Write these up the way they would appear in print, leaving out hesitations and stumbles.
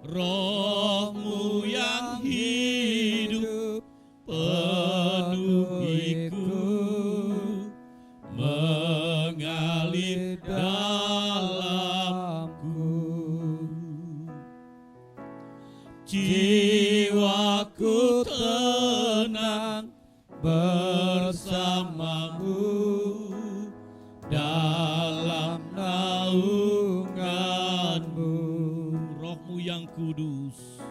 Roh-Mu yang hidup penuhiku, mengalir dalamku. Jiwaku tenang bersamamu dalam naungan-Mu. Roh-Mu yang kudus,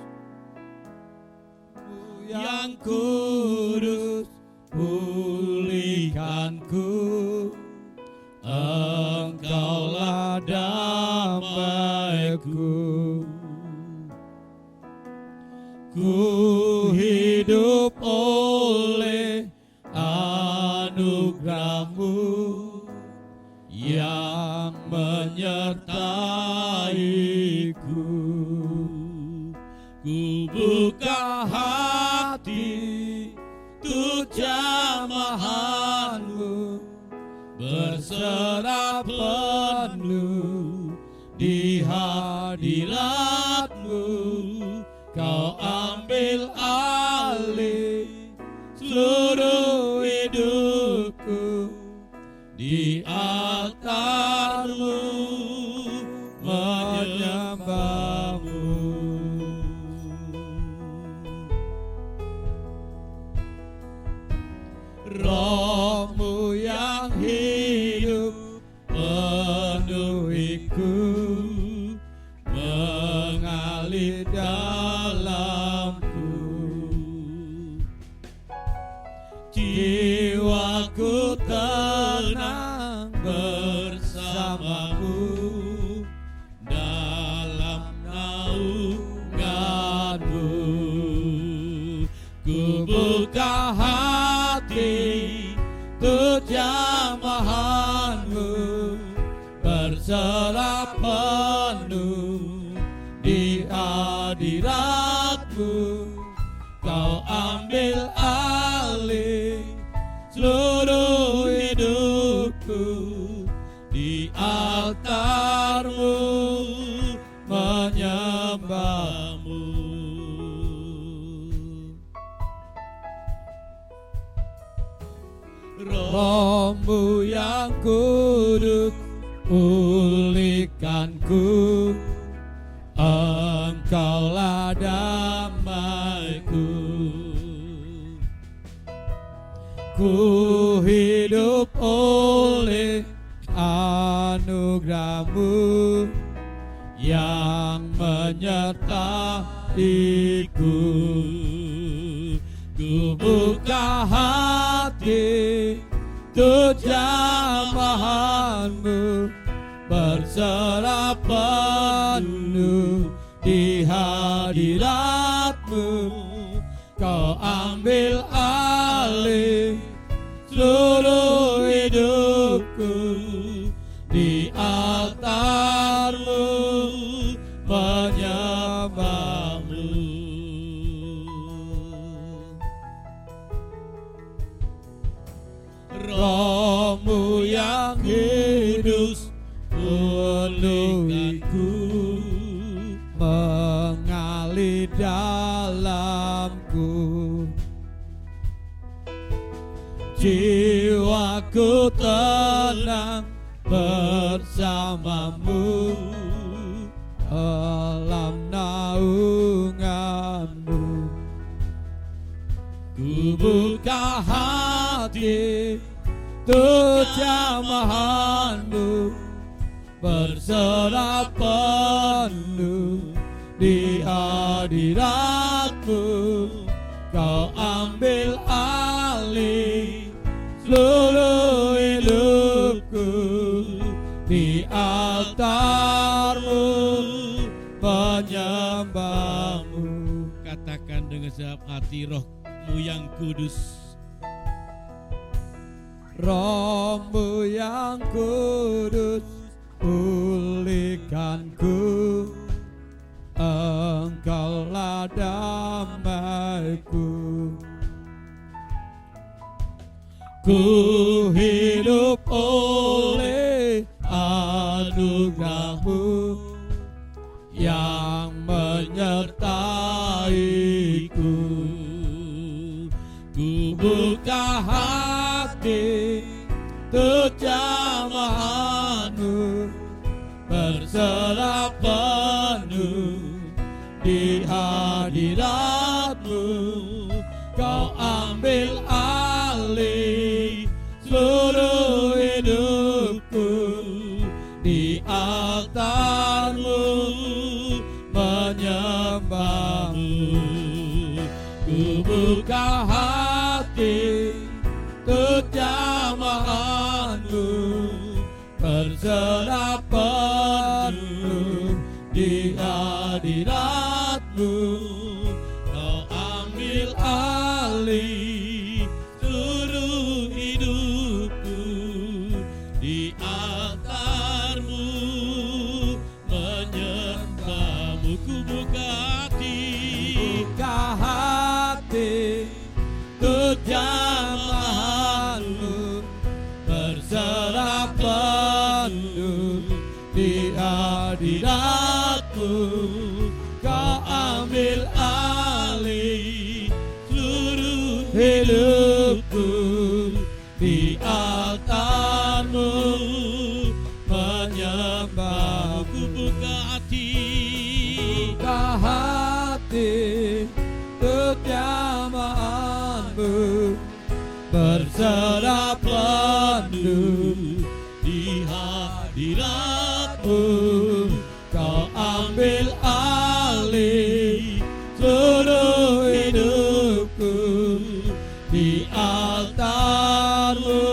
yang kudus, pulihkanku. Engkaulah damaiku. Ku hidup oleh anugerah-Mu yang menyertaiku. Ku buka hati untuk jamahan-Mu, berserah penuh di hadirat-Mu. Kau ambil alih seluruh hidupku, di altar-Mu menyembah-Mu. Roh-Mu yang hidup penuhiku, mengalir dalamku. Jiwaku tenang bersama-Mu dalam naungan-Mu. Ku buka hati untuk jamahan-Mu, berserah penuh di hadirat-Mu. Kau ambil alih seluruh hidupku, di altar-Mu menyembah-Mu. Roh-Mu yang kudus, pulihkanku. Engkaulah damaiku. Ku hidup oleh anugerah-Mu yang menyertaiku. Ku buka hati untuk jamahan-Mu, berserah penuh di hadirat-Mu. Kau ambil alih seluruh hidupku, di altar-Mu menyembah-Mu. Roh-Mu yang hidup penuhiku, mengalir dalamku. Jiwaku tenang bersama-Mu dalam naungan-Mu. Ku buka hati untuk jamahan-Mu, berserah penuh di hadirat-Mu. Kau ambil alih seluruh hidupku, di altar-Mu menyembah-Mu. Katakan dengan segenap hati, Roh-Mu yang kudus. Roh-Mu yang kudus, pulihkanku. Engkaulah damaiku. Ku hidup oleh anugerah-Mu yang menyertaiku. Ku buka hati untuk jamahanmu, berserah penuh di hadiratmu. Kau ambil alih seluruh hidupku, di altarmu menyembahmu. Ku buka hati untuk jamahanmu, berserah penuh di hadiratmu. Kau ambil alih seluruh hidupku, di altarmu menyembahmu. Ku buka hati untuk jamahanmu, berserah penuh di hadiratmu. Kau ambil alih seluruh hidupku, di altarmu menyembahmu. Ku buka hati untuk jamahanmu, berserah penuh di hadiratmu. Kau ambil alih seluruh hidupku, di altarmu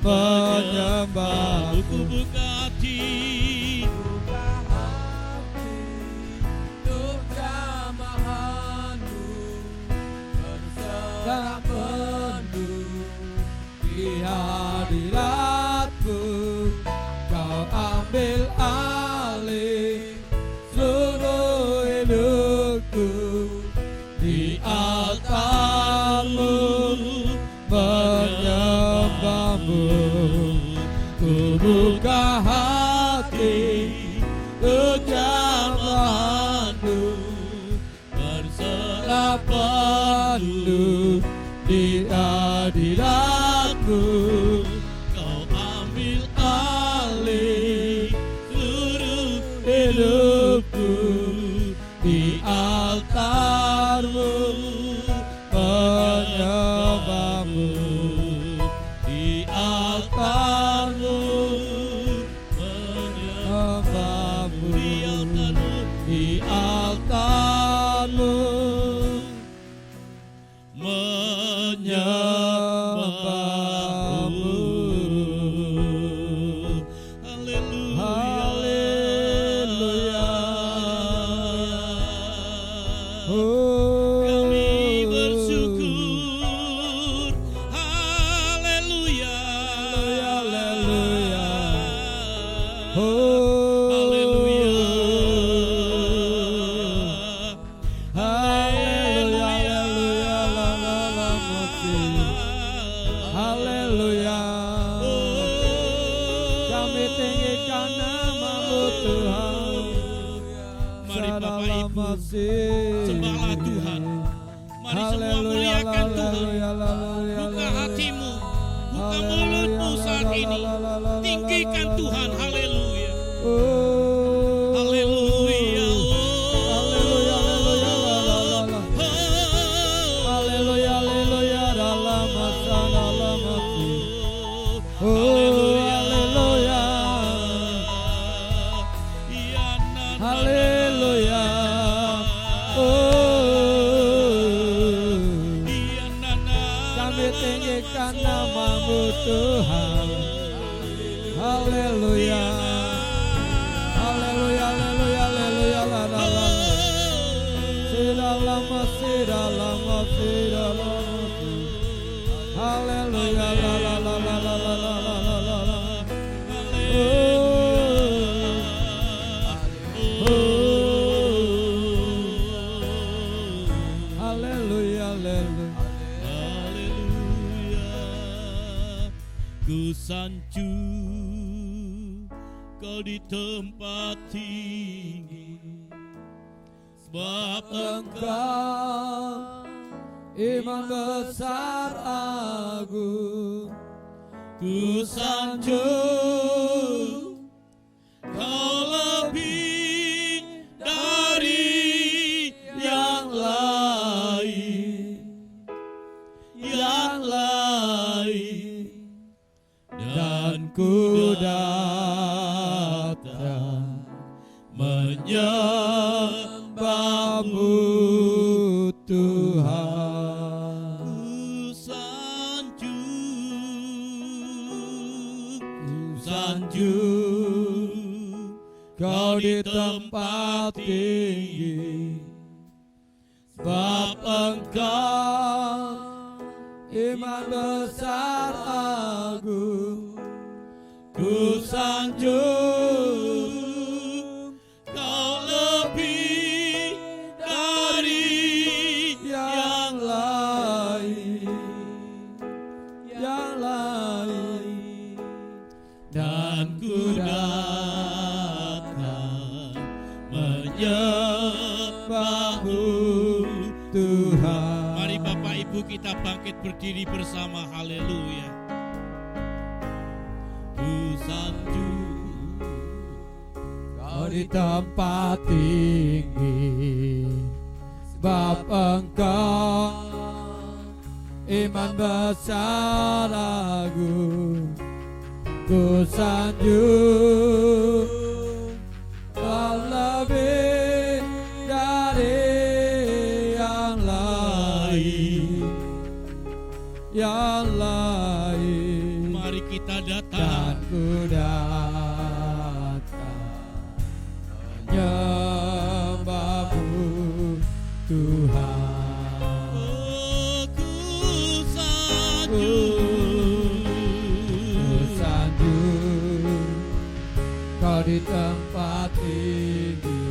menyembahmu. Ku buka hati untuk jamahanmu, berserah penuh di hadiratmu. Kau ambil alih seluruh hidupku, di altarmu menyembahmu. Ku buka hati untuk jamahanmu, berserah penuh di hadiratmu. Kau ambil alih seluruh hidupku, di altarmu menyembahmu. Di altarmu menyembahmu. Di altarmu menyembahmu. Haleluya, haleluya. Kami bersyukur. Haleluya, haleluya. Haleluya, kami tinggikan nama-Mu Tuhan. Mari Bapak Ibu, sembahlah Tuhan. Mari semua muliakan Tuhan. Buka hatimu, buka mulutmu saat ini. Tinggikan Tuhan. Haleluya. Haleluya. Haleluya, haleluya, haleluya dalam masa dalam hati. Haleluya, haleluya, haleluya. Kami tinggikan nama-Mu Tuhan. Haleluya, haleluya, haleluya, haleluya, haleluya. Sidalam, sidalam, sidalam. Haleluya, la la la la la la la la la la. Haleluya, haleluya. Ku sanjung Kau di tempat tinggi, Sebab Engkau iman besar agung, ku sanjung Kau lebih dari yang lain, dan ku datang menyembahmu Tuhan. Ku sanjung Kau di tempat tinggi, sebab Engkau iman besar agung. Ku sanjung Kau lebih dari yang lain, dan ku datang menyembahmu Tuhan. Mari Bapak Ibu kita bangkit berdiri bersama, haleluya. Ku sanjung Kau di tempat tinggi, sebab Engkau iman besar agung. Ku sanjung Kau lebih dari yang lain, mari kita dan datang. ku datang menyembahmu Tuhan. Oh, ku sanjung Kau di tempat tinggi,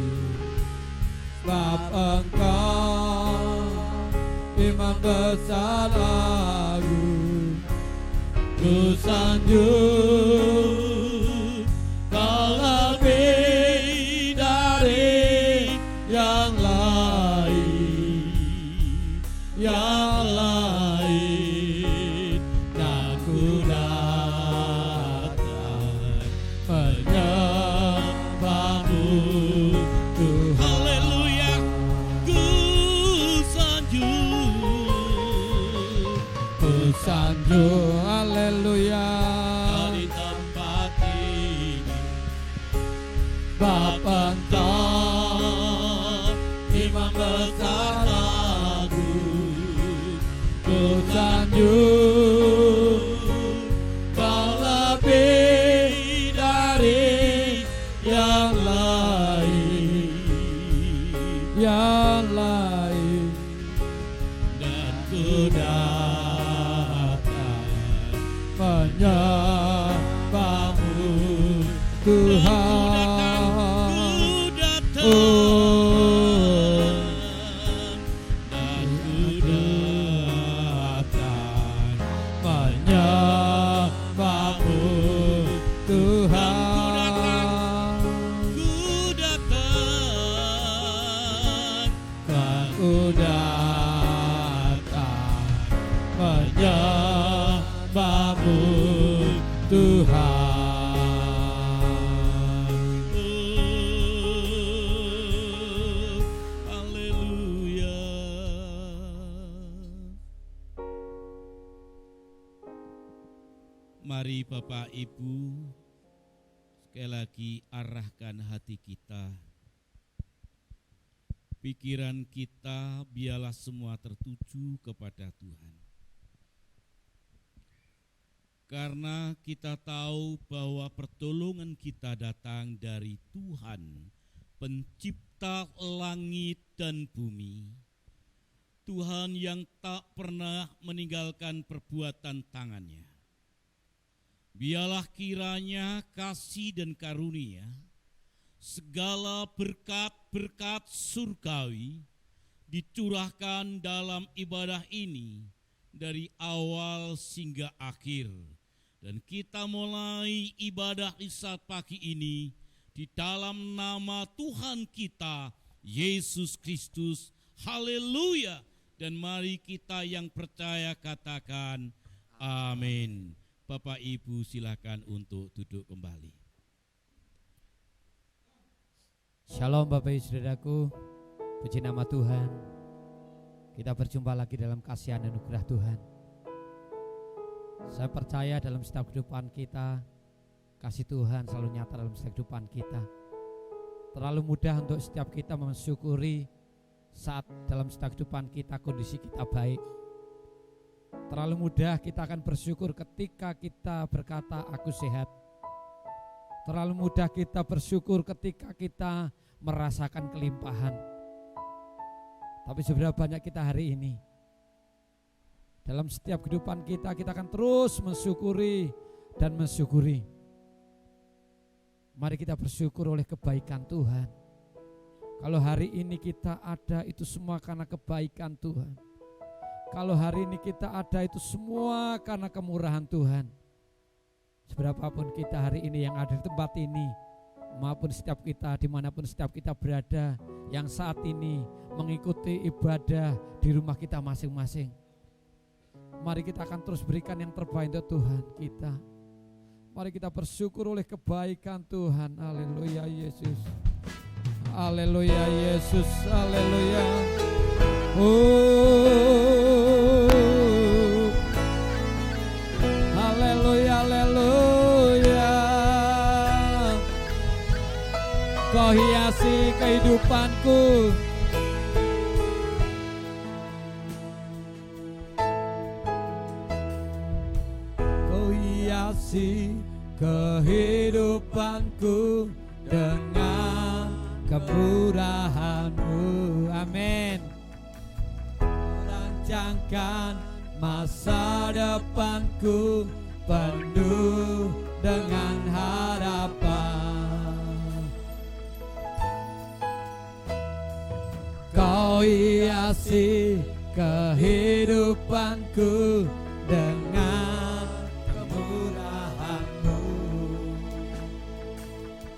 sebab Engkau iman besar agung. Ku sanjung Kau lebih dari yang lain, dan ku datang menyembahmu Tuhan. Haleluya. Ku sanjung, haleluya. Kau di tempat ini, Bapa Engkau iman besar agung. Ku sanjung Kau lebih dari yang lain, dan ku datang menyembahmu Tuhan. Dan ku datang menyembahmu Tuhan. Ku datang menyembahmu Tuhan. Haleluya. Mari Bapak Ibu, sekali lagi arahkan hati kita, pikiran kita, biarlah semua tertuju kepada Tuhan. Karena kita tahu bahwa pertolongan kita datang dari Tuhan, pencipta langit dan bumi. Tuhan yang tak pernah meninggalkan perbuatan tangannya. Biarlah kiranya kasih dan karunia, segala berkat-berkat surgawi dicurahkan dalam ibadah ini dari awal hingga akhir. Dan kita mulai ibadah Isya pagi ini di dalam nama Tuhan kita, Yesus Kristus. Haleluya. Dan mari kita yang percaya katakan amin. Bapak Ibu silakan untuk duduk kembali. Shalom Bapak Ibu Saudaraku, puji nama Tuhan. Kita berjumpa lagi dalam kasih dan anugerah Tuhan. Saya percaya dalam setiap kehidupan kita, kasih Tuhan selalu nyata dalam setiap kehidupan kita. Terlalu mudah untuk setiap kita mensyukuri saat dalam setiap kehidupan kita kondisi kita baik. Terlalu mudah kita akan bersyukur ketika kita berkata aku sehat. Terlalu mudah kita bersyukur ketika kita merasakan kelimpahan. Tapi seberapa banyak kita hari ini dalam setiap kehidupan kita akan terus mensyukuri dan mensyukuri. Mari kita bersyukur oleh kebaikan Tuhan. Kalau hari ini kita ada itu semua karena kebaikan Tuhan. Kalau hari ini kita ada itu semua karena kemurahan Tuhan. Seberapapun kita hari ini yang ada di tempat ini, maupun setiap kita dimanapun setiap kita berada, yang saat ini mengikuti ibadah di rumah kita masing-masing, mari kita akan terus berikan yang terbaik untuk Tuhan kita. Mari kita bersyukur oleh kebaikan Tuhan. Haleluya Yesus. Haleluya Yesus. Haleluya. Haleluya, haleluya. Kau hiasi kehidupanku. Kau hiasi kehidupanku dengan kemurahan-Mu. Amin. Rancangkan masa depanku penuh dengan harapan. Kau hiasi kehidupanku dengan kemurahan-Mu.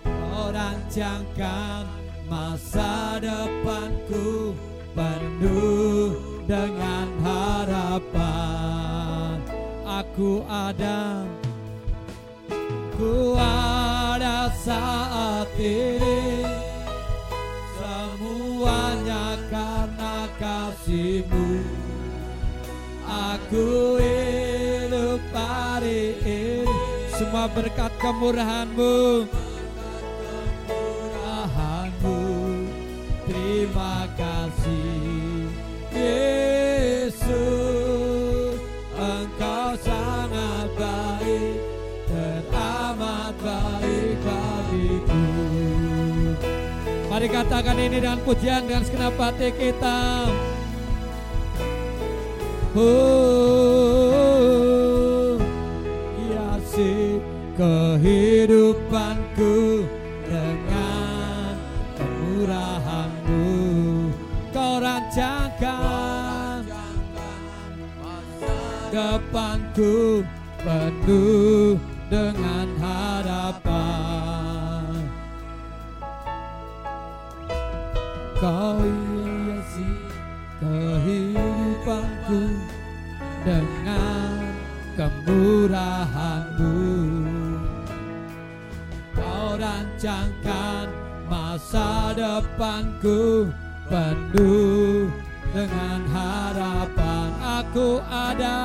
Kau rancangkan masa depanku penuh dengan harapan. Aku ada saat ini, semuanya karena kasih-Mu. Aku hidup hari ini, semua berkat kemurahan-Mu. Terima kasih Yesus, Engkau sangat baik, teramat baik bagiku. Mari katakan ini dengan pujian dan segenap hati kita. Hiasi kehidupanku dengan kemurahan-Mu. Kau rancangkan depanku penuh dengan harapan. Kau hiasi kehidupanku dengan kemurahan-Mu. Kau rancangkan masa depanku penuh dengan harapan. Aku ada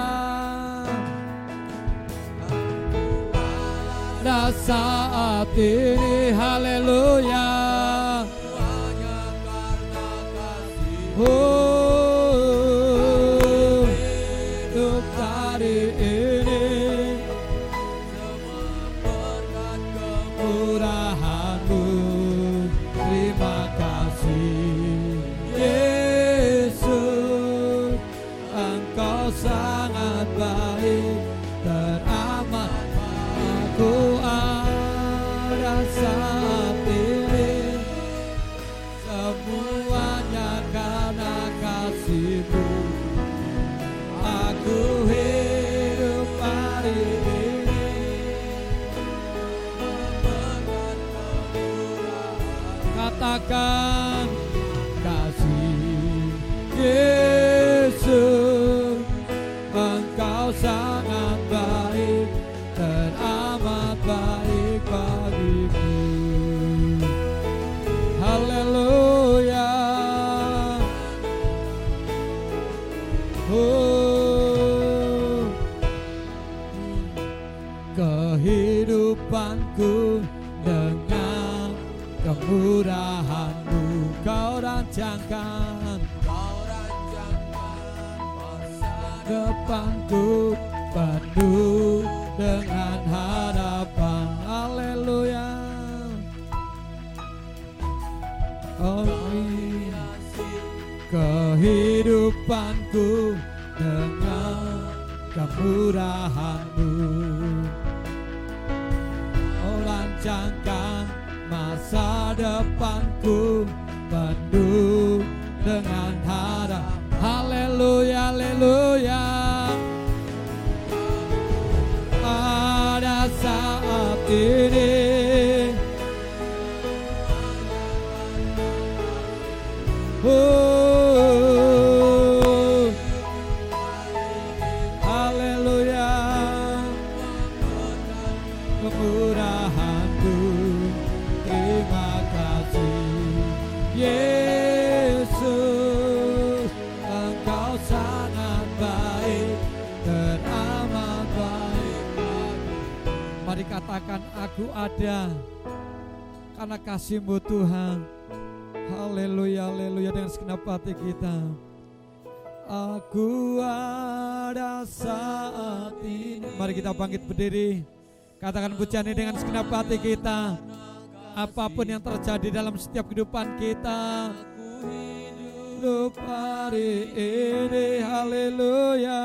saat ini. Haleluya. Hidup hari ini, berkat kemurahan-Mu. Terima kasih Yesus, Engkau sangat baik, teramat. Aku ada saat ini, semuanya karena kasih-Mu. Aku hidup hari ini, katakan rancangkan depanku penuh dengan harapan. Haleluya. Oh, kehidupanku dengan kemurahan-Mu. Oh, rancangkan masa depanku penuh dengan harapan. Haleluya, haleluya. Pada saat ini, haleluya, kemurahan-Mu, terima kasih Yesus, Engkau sangat baik, teramat baik. Mari katakan, aku ada karena kasih-Mu Tuhan. Haleluya, haleluya, dengan segenap hati kita. Aku ada saat ini. Mari kita bangkit berdiri, katakan pujian ini dengan segenap hati kita. Apapun yang terjadi dalam setiap kehidupan kita, hidup hari ini, haleluya.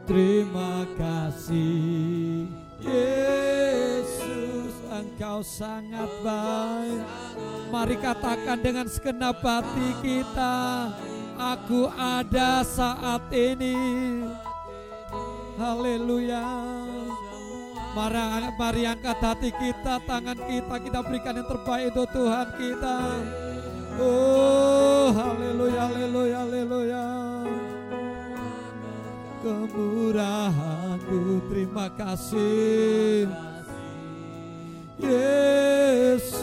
Terima kasih Yesus, Engkau sangat baik. Mari katakan dengan segenap hati kita, aku ada saat ini. Haleluya. Mari angkat hati kita, tangan kita berikan yang terbaik untuk Tuhan kita. Oh, haleluya, haleluya, haleluya. Kemurahan-Mu, terima kasih Yesus,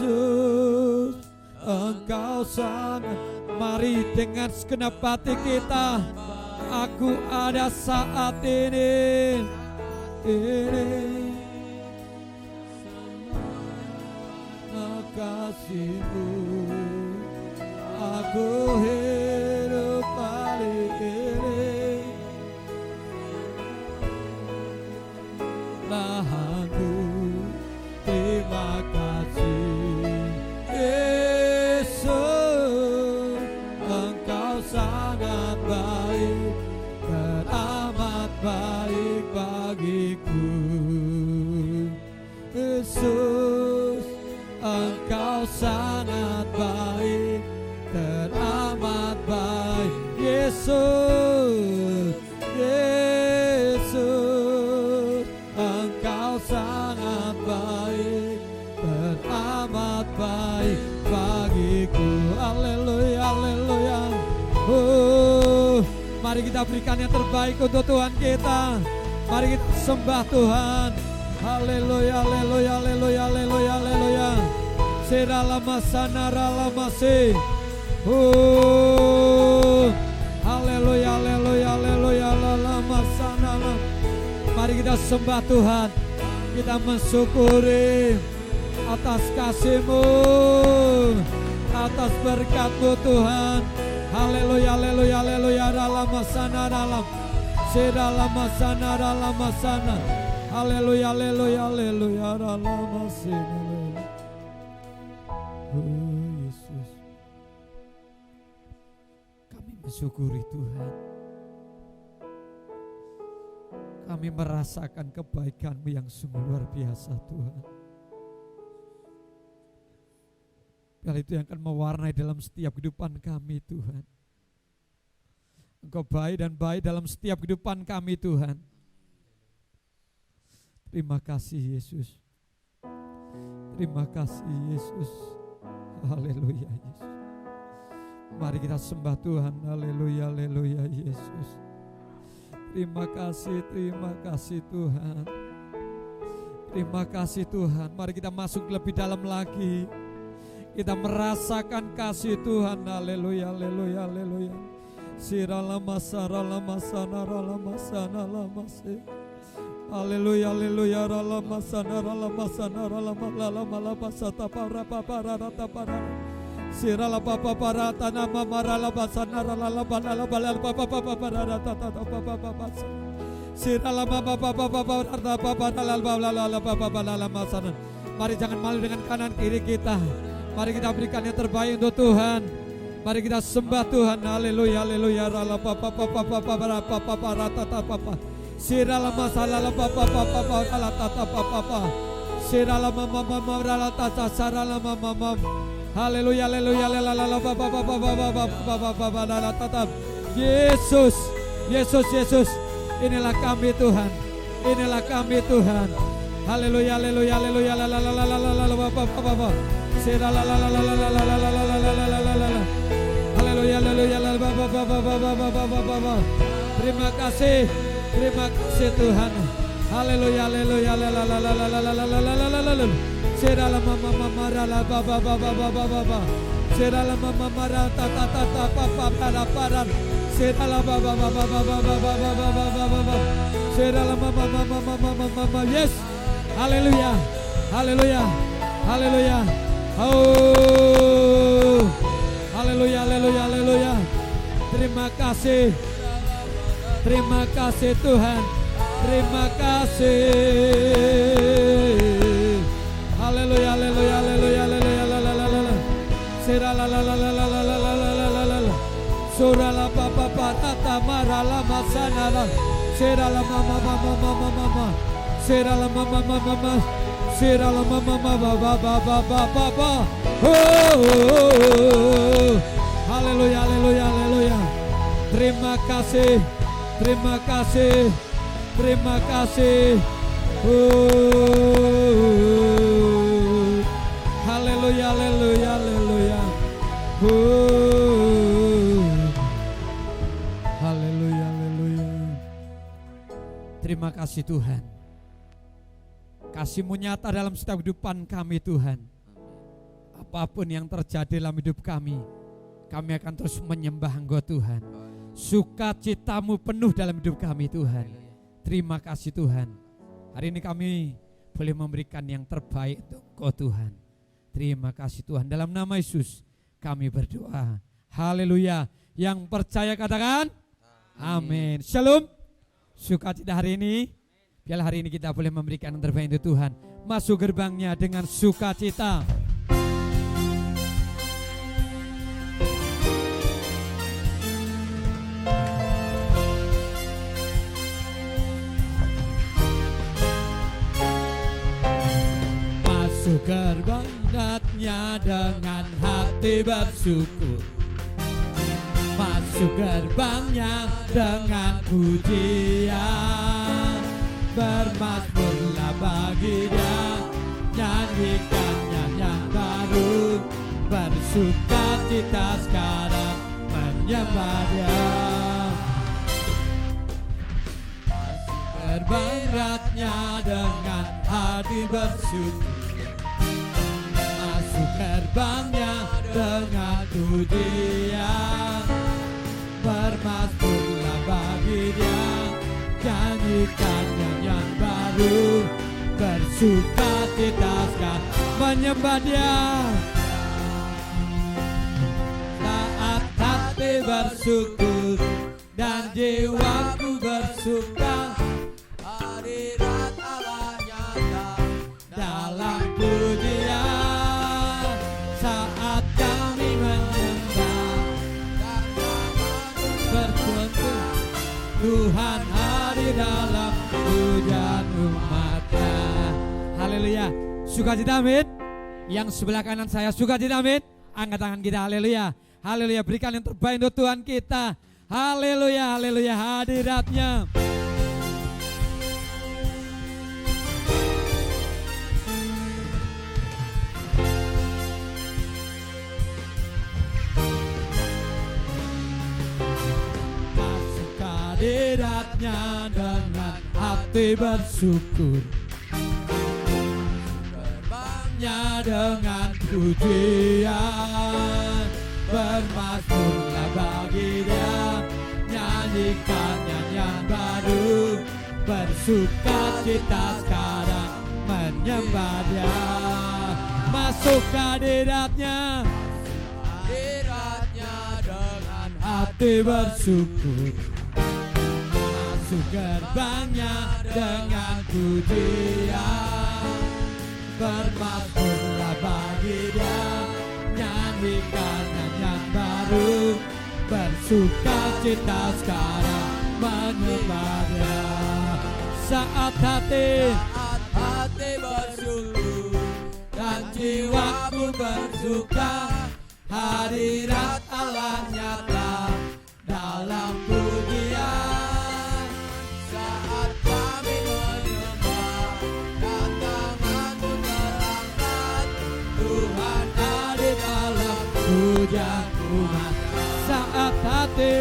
Engkau sangat. Mari dengan segenap hati kita, aku ada saat ini. Kasih-Mu, aku hidup hari ini. Lahanku, terima kasih Yesus, Engkau sangat baik, teramat baik bagiku. Yesus, Engkau sangat baik, teramat baik. Yesus, Yesus, Engkau sangat baik, teramat baik bagiku. Haleluya, haleluya. Mari kita berikan yang terbaik untuk Tuhan kita. Mari kita sembah Tuhan. Haleluya, haleluya, haleluya, haleluya, haleluya. Seralama sanaralama se. Haleluya, haleluya, haleluya, haleluya, sanala. Mari kita sembah Tuhan. Kita mensyukuri atas kasih-Mu, atas berkat-Mu Tuhan. Haleluya, haleluya, haleluya, dalam sana dalam. Seralama sana dalam sana. Haleluya, haleluya, haleluya, dalam sana. Oh Yesus, kami mensyukuri Tuhan. Kami merasakan kebaikan-Mu yang sungguh luar biasa Tuhan. Hal itu yang akan mewarnai dalam setiap kehidupan kami Tuhan. Engkau baik dan baik dalam setiap kehidupan kami Tuhan. Terima kasih Yesus. Terima kasih Yesus. Haleluya Yesus. Mari kita sembah Tuhan. Haleluya, haleluya Yesus. Terima kasih Tuhan. Terima kasih Tuhan. Mari kita masuk lebih dalam lagi. Kita merasakan kasih Tuhan. Haleluya, haleluya, haleluya. Siralama saralama sanaralama sanalama se. Haleluya, haleluya, ralamasana, ralamasana, ralamasata, para. Sirala papa para tanama marala basana rala balala balala papa para tata papa. Sirala papa papa rala papa balala masana. Mari jangan malu dengan kanan kiri kita. Mari kita berikan yang terbaik untuk Tuhan. Mari kita sembah Tuhan. Haleluya, haleluya, rala papa para tata papa. Sirala masalah papa rala tata papa. Sirala mama rala tata sarala mama. Haleluya, haleluya, tetap Yesus, Yesus, Yesus. Inilah kami Tuhan, inilah kami Tuhan. Haleluya, haleluya, haleluya, haleluya, haleluya, terima kasih Tuhan. Haleluya, haleluya, Serala mama marala baba. Serala mama marala tata papa para. Serala baba. Serala mama. Yes. Haleluya. Haleluya. Haleluya. Oh. Haleluya, haleluya, haleluya. Terima kasih. Terima kasih Tuhan. Terima kasih. Haleluya, haleluya, haleluya, haleluya. Serala la. Surala papa patata marala masana. Serala mama. Serala mama. Serala mama baba. Oh. Haleluya, haleluya, haleluya. Terima kasih. Terima kasih. Terima kasih. Haleluya, haleluya, haleluya. Haleluya, haleluya. Terima kasih Tuhan. Kasih-Mu nyata dalam setiap kehidupan kami Tuhan. Apapun yang terjadi dalam hidup kami akan terus menyembah Engkau Tuhan. Sukacita-Mu penuh dalam hidup kami Tuhan. Terima kasih Tuhan. Hari ini kami boleh memberikan yang terbaik untuk Engkau Tuhan. Terima kasih Tuhan. Dalam nama Yesus kami berdoa. Haleluya. Yang percaya katakan amin. Shalom. Sukacita hari ini. Biarlah hari ini kita boleh memberikan yang terbaik untuk Tuhan. Masuk gerbangnya dengan sukacita. Masuk gerbangnya dengan hati bersyukur. Masuk gerbangnya dengan pujian. Bermazmurlah bagi Dia, nyanyikan nyanyian baru. Bersukacita sekarang menyembah Dia. Gerbang ratnya dengan hati bersyukur. Masuk gerbangnya dengan pujian. Bermazmurlah bagi Dia, nyanyikan nyanyian baru. Bersukacita sekarang menyembah Dia. Saat hati bersyukur dan jiwaku bersuka, hadirat Allah nyata dalam pujian. Saat kami menyembah dan bersyukur, Tuhan hadir dalam pujian umat-Nya. Haleluya. Sukacita amin. Yang sebelah kanan saya sukacita amin. Angkat tangan kita, haleluya. Haleluya, berikan yang terbaik untuk Tuhan kita. Haleluya, haleluya, hadiratnya. Masuk hadiratnya dengan hati bersyukur. Gerbangnya dengan pujian. Bermazmurlah bagi Dia, nyanyikan nyanyian baru. bersuka cita sekarang menyembah Dia. Masuk ke hadiratnya dengan hati bersyukur, masuk gerbangnya dengan pujian, bermazmurlah bagi Dia, nyanyikan nyanyian baru, bersuka cita sekarang menyembah Dia. Saat hati bersyukur dan jiwaku bersuka, hadirat Allah nyata dalam pujian. Saat kami menyembah dan tanganmu terangkat, Tuhan ada dalam pujian umat. Saat hati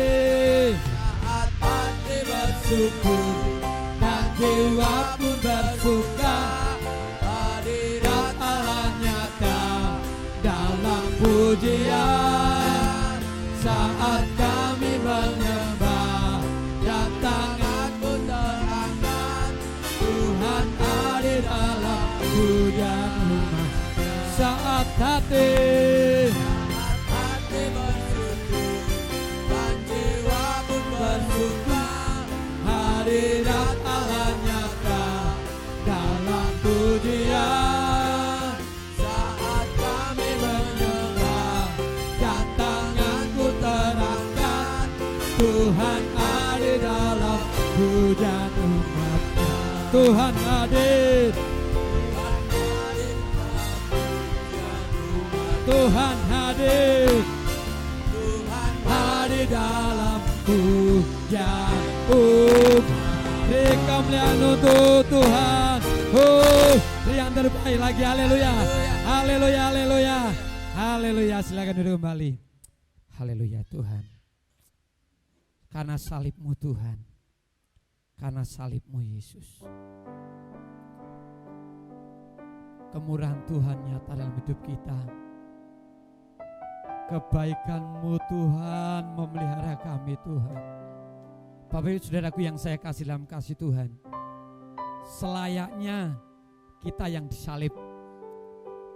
bersyukur dan jiwa pun bersuka, hadirat Allah nyata dalam pujian. Saat kami menyembah dan tanganmu terangkat, Tuhan hadir dalam pujian umat. Saat hati bersyukur dan jiwa pun bersuka, hadirat Allah nyata dalam pujian. Saat kami menyembah dan tanganku terangkat, Tuhan hadir dalam pujian umat-Nya. Tuhan hadir, Tuhan hadir, hadir dalam pujian umat. Beri kemuliaan untuk Tuhan. Yang terbaik lagi, haleluya, haleluya, haleluya, haleluya. Silakan duduk kembali. Haleluya Tuhan. Karena salib-Mu Tuhan, karena salib-Mu Yesus, kemurahan Tuhan nyata dalam hidup kita. Kebaikan-Mu Tuhan memelihara kami Tuhan. Bapak Ibu Saudaraku yang saya kasih dalam kasih Tuhan, selayaknya kita yang disalib,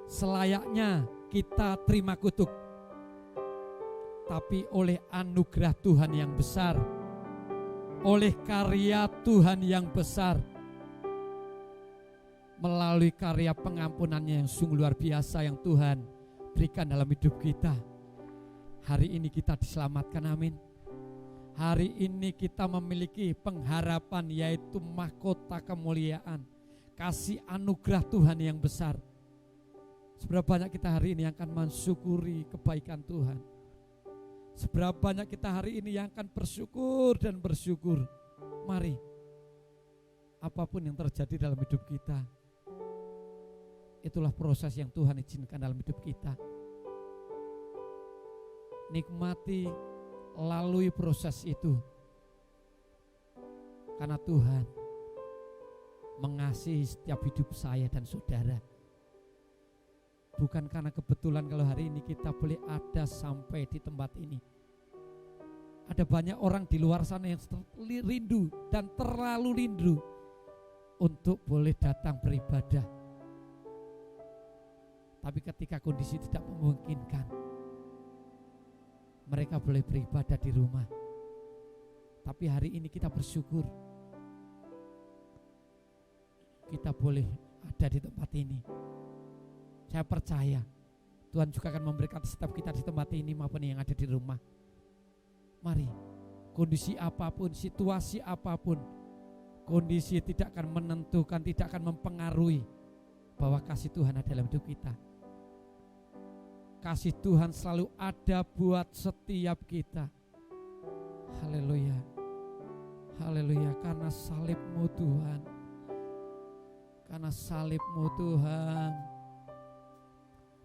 selayaknya kita terima kutuk, tapi oleh anugerah Tuhan yang besar, oleh karya Tuhan yang besar, melalui karya pengampunannya yang sungguh luar biasa yang Tuhan berikan dalam hidup kita, hari ini kita diselamatkan, amin. Hari ini kita memiliki pengharapan, yaitu mahkota kemuliaan, kasih anugerah Tuhan yang besar. Seberapa banyak kita hari ini yang akan mensyukuri kebaikan Tuhan. Seberapa banyak kita hari ini yang akan bersyukur dan bersyukur. Mari, apapun yang terjadi dalam hidup kita, itulah proses yang Tuhan izinkan dalam hidup kita. Nikmati, lalui proses itu, karena Tuhan mengasihi setiap hidup saya dan saudara. Bukan karena kebetulan kalau hari ini kita boleh ada sampai di tempat ini. Ada banyak orang di luar sana yang rindu dan terlalu rindu untuk boleh datang beribadah. Tapi ketika kondisi tidak memungkinkan, mereka boleh beribadah di rumah. Tapi hari ini kita bersyukur, kita boleh ada di tempat ini. Saya percaya Tuhan juga akan memberikan setiap kita di tempat ini maupun yang ada di rumah. Mari, kondisi apapun, situasi apapun, kondisi tidak akan menentukan, tidak akan mempengaruhi bahwa kasih Tuhan ada dalam hidup kita. Kasih Tuhan selalu ada buat setiap kita. Haleluya, haleluya. Karena salib-Mu Tuhan, karena salib-Mu Tuhan.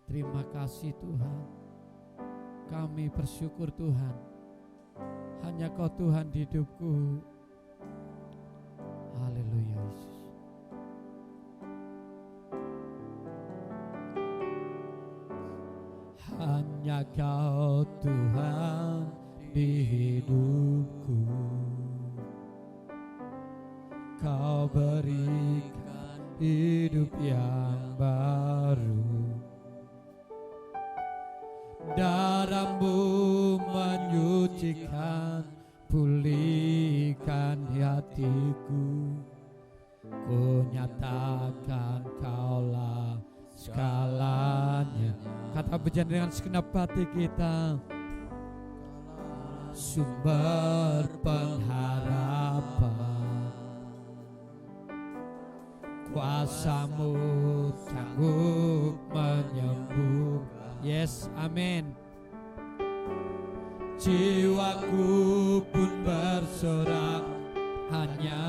Terima kasih Tuhan. Kami bersyukur Tuhan, hanya Kau Tuhan di hidupku. Haleluya Yesus. Hanya Kau Tuhan di hidupku. Kau berikan hidup yang baru. Darah-Mu menyucikan, pulihkan hatiku. Ku nyatakan Kaulah segalanya. Kata pujian dengan segenap hati kita. Sumber pengharapan, kuasa-Mu sanggup menyembuhkan. Yes, amin. Jiwaku pun bersorak hanya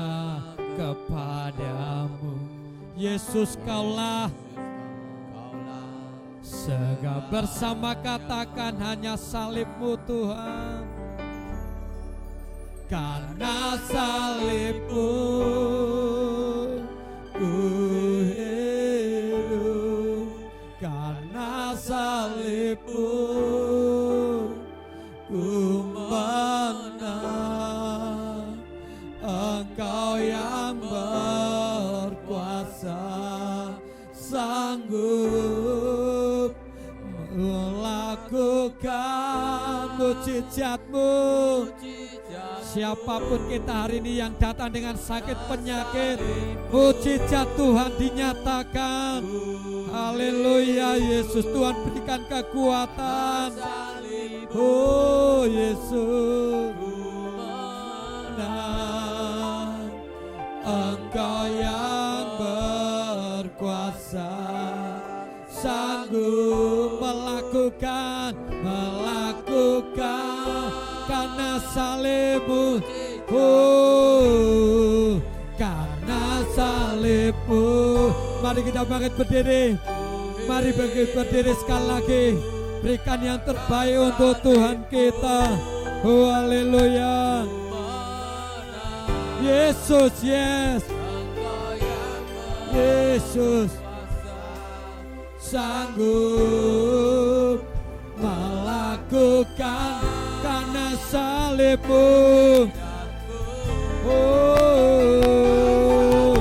kepadamu. Yesus, Kaulah segala, bersama katakan hanya salib-Mu Tuhan. Karena salib-Mu ku hidup, karena salib-Mu ku menang. Engkau yang berkuasa, sanggup melakukan mujizat-Mu. Siapapun kita hari ini yang datang dengan sakit penyakit, mujizat Tuhan dinyatakan. Haleluya, Yesus. Tuhan berikan kekuatan. Oh Yesus, nah, Engkau yang berkuasa, sanggup melakukan karena salib-Mu, oh, karena salib-Mu. Mari kita bangkit berdiri, mari bangkit berdiri sekali lagi. Berikan yang terbaik untuk Tuhan kita. Oh haleluya, Yesus, yes, Yesus sanggup melakukan karena salib-Mu. Oh,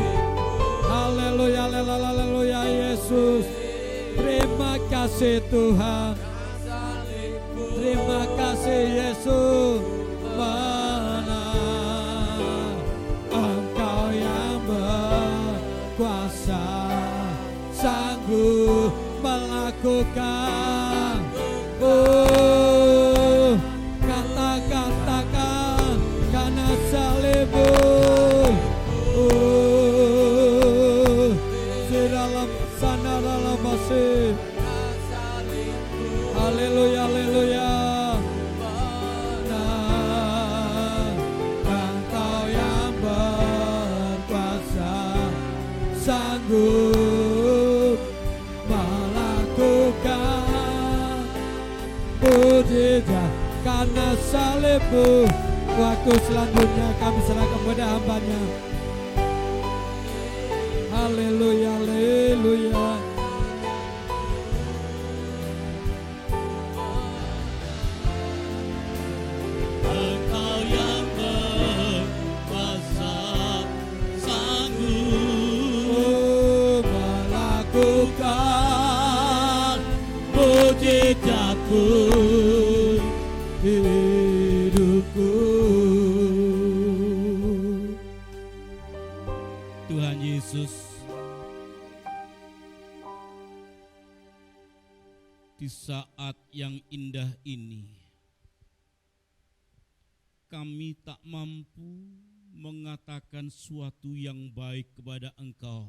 haleluya, haleluya, Yesus. Terima kasih Tuhan. Terima kasih Yesus. Menang. Engkau yang berkuasa, sanggup melakukan. Oh, katakan karena salib-Mu. Oh, di dalam sana dalam masih. Haleluya, haleluya. Nah, Engkau yang berkuasa, sanggup melakukan mujizat karena salib-Mu. Waktu selanjutnya kami serahkan kepada hamba-Nya. Haleluya, haleluya. Engkau yang berkuasa, sanggup melakukan mujizat-Mu hidupku. Tuhan Yesus, di saat yang indah ini, kami tak mampu mengatakan suatu yang baik kepada Engkau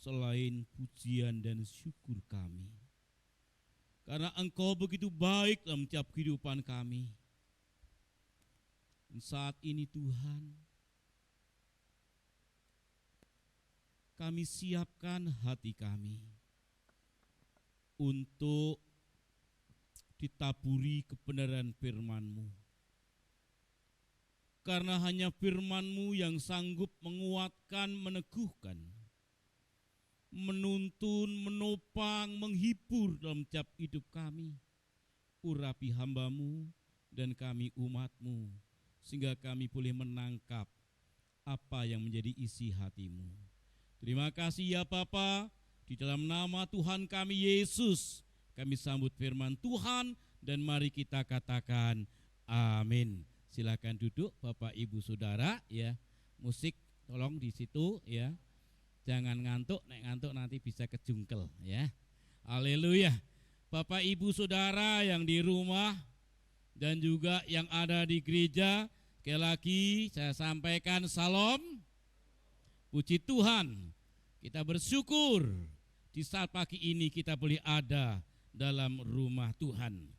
selain pujian dan syukur kami. Karena Engkau begitu baik dalam setiap kehidupan kami. Dan saat ini Tuhan, kami siapkan hati kami untuk ditaburi kebenaran firman-Mu. Karena hanya firman-Mu yang sanggup menguatkan, meneguhkan, menuntun, menopang, menghibur dalam setiap hidup kami. Urapi hamba-Mu dan kami umat-Mu, sehingga kami boleh menangkap apa yang menjadi isi hatimu. Terima kasih ya Bapa, di dalam nama Tuhan kami Yesus, kami sambut firman Tuhan dan mari kita katakan amin. Silakan duduk Bapak Ibu Saudara ya. Musik tolong di situ ya. Jangan ngantuk, nek ngantuk nanti bisa kejungkel ya. Haleluya. Bapak Ibu Saudara yang di rumah dan juga yang ada di gereja, sekali lagi saya sampaikan salam. Puji Tuhan, kita bersyukur di saat pagi ini kita boleh ada dalam rumah Tuhan.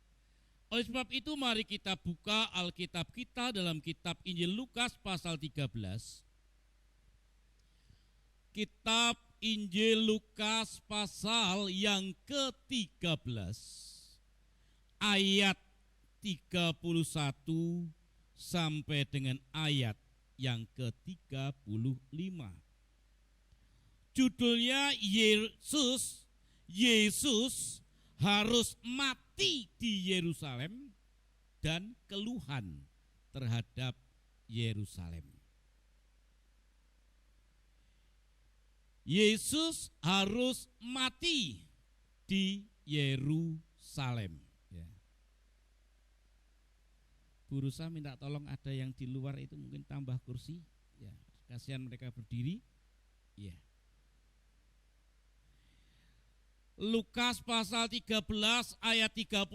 Oleh sebab itu mari kita buka Alkitab kita dalam kitab Injil Lukas pasal 13. Kitab Injil Lukas pasal yang ke-13 ayat 31 sampai dengan ayat yang ke-35. Judulnya Yesus harus mati di Yerusalem dan keluhan terhadap Yerusalem. Yesus harus mati di Yerusalem. Ya. Bu Rusa minta tolong ada yang di luar itu mungkin tambah kursi. Ya, kasihan mereka berdiri. Ya. Lukas pasal 13 ayat 31,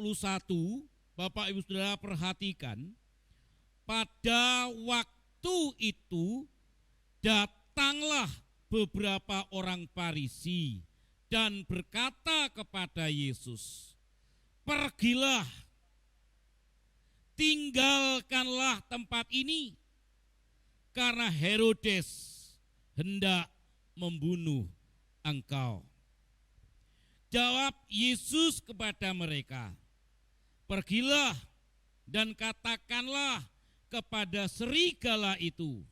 Bapak Ibu Saudara perhatikan, pada waktu itu datanglah beberapa orang Farisi dan berkata kepada Yesus, pergilah, tinggalkanlah tempat ini, karena Herodes hendak membunuh engkau. Jawab Yesus kepada mereka, pergilah dan katakanlah kepada serigala itu,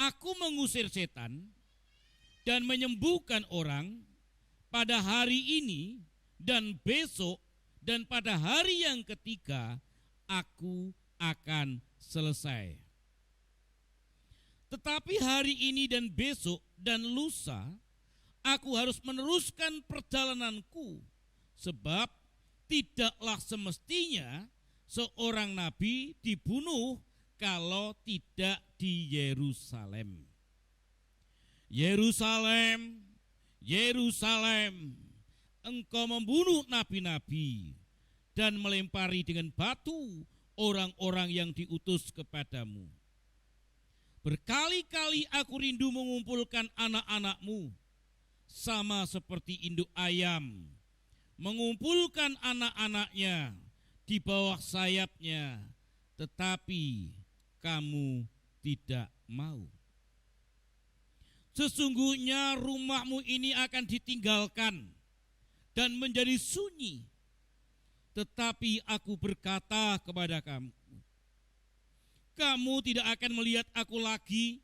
aku mengusir setan dan menyembuhkan orang pada hari ini dan besok, dan pada hari yang ketiga aku akan selesai. Tetapi hari ini dan besok dan lusa aku harus meneruskan perjalananku, sebab tidaklah semestinya seorang nabi dibunuh kalau tidak di Yerusalem. Yerusalem, Yerusalem, engkau membunuh nabi-nabi dan melempari dengan batu orang-orang yang diutus kepadamu. Berkali-kali aku rindu mengumpulkan anak-anakmu, sama seperti induk ayam mengumpulkan anak-anaknya di bawah sayapnya, tetapi kamu tidak mau. Sesungguhnya rumahmu ini akan ditinggalkan dan menjadi sunyi, tetapi aku berkata kepada kamu, kamu tidak akan melihat aku lagi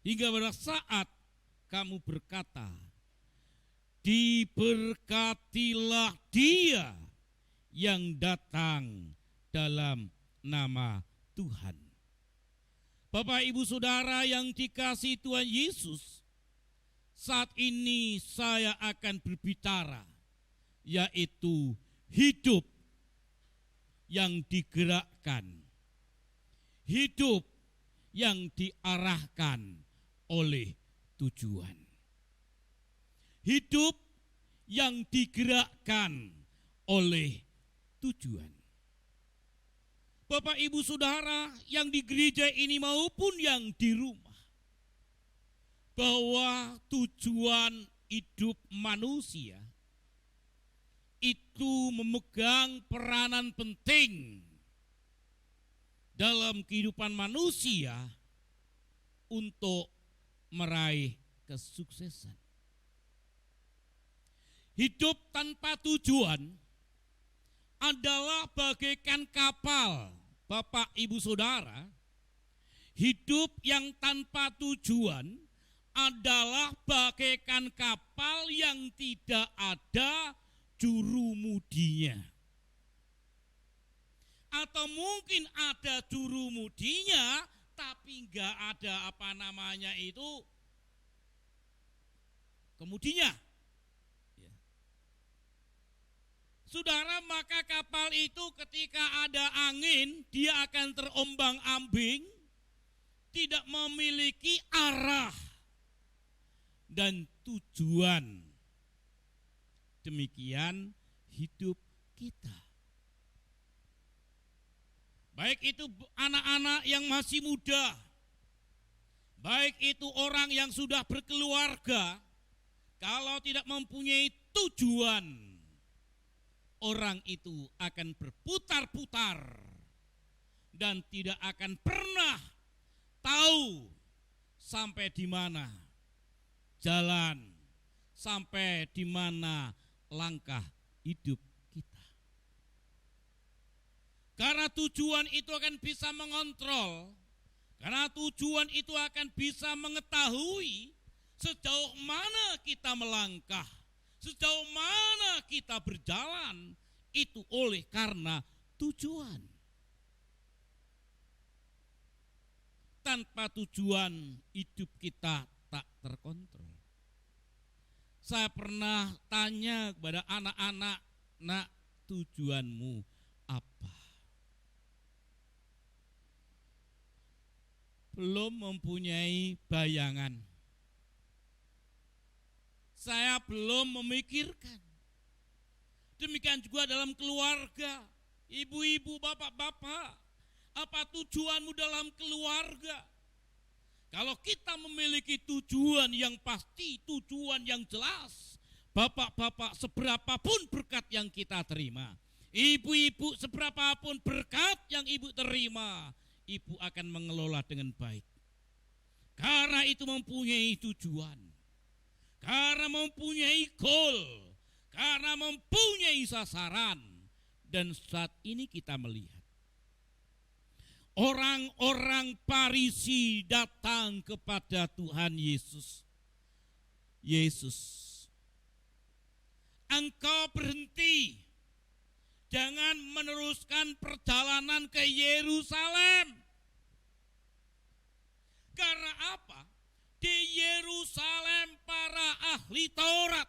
hingga pada saat kamu berkata, diberkatilah dia yang datang dalam nama Tuhan. Bapak Ibu Saudara yang dikasihi Tuhan Yesus, saat ini saya akan berbicara, yaitu hidup yang digerakkan, hidup yang diarahkan oleh tujuan. Hidup yang digerakkan oleh tujuan. Bapak Ibu Saudara yang di gereja ini maupun yang di rumah, bahwa tujuan hidup manusia itu memegang peranan penting dalam kehidupan manusia untuk meraih kesuksesan. Hidup tanpa tujuan adalah bagaikan kapal, Bapak Ibu Saudara. Hidup yang tanpa tujuan adalah bagaikan kapal yang tidak ada jurumudinya. Atau mungkin ada jurumudinya, tapi nggak ada apa namanya itu kemudinya. Ya. Saudara, maka kapal itu ketika ada angin, dia akan terombang-ambing, tidak memiliki arah dan tujuan. Demikian hidup kita. Baik itu anak-anak yang masih muda, baik itu orang yang sudah berkeluarga, kalau tidak mempunyai tujuan, orang itu akan berputar-putar dan tidak akan pernah tahu sampai di mana jalan, sampai di mana langkah hidup kita. Karena tujuan itu akan bisa mengontrol, karena tujuan itu akan bisa mengetahui sejauh mana kita melangkah, sejauh mana kita berjalan, itu oleh karena tujuan. Tanpa tujuan hidup kita tak terkontrol. Saya pernah tanya kepada anak-anak, nak, tujuanmu apa? Belum mempunyai bayangan. Saya belum memikirkan. Demikian juga dalam keluarga, ibu-ibu, bapak-bapak, apa tujuanmu dalam keluarga? Kalau kita memiliki tujuan yang pasti, tujuan yang jelas, bapak-bapak, seberapapun berkat yang kita terima, ibu-ibu, seberapapun berkat yang ibu terima, ibu akan mengelola dengan baik. Karena itu mempunyai tujuan, karena mempunyai goal, karena mempunyai sasaran. Dan saat ini kita melihat orang-orang Farisi datang kepada Tuhan Yesus. Yesus, Engkau berhenti, jangan meneruskan perjalanan ke Yerusalem. Karena apa? Di Yerusalem para ahli Taurat,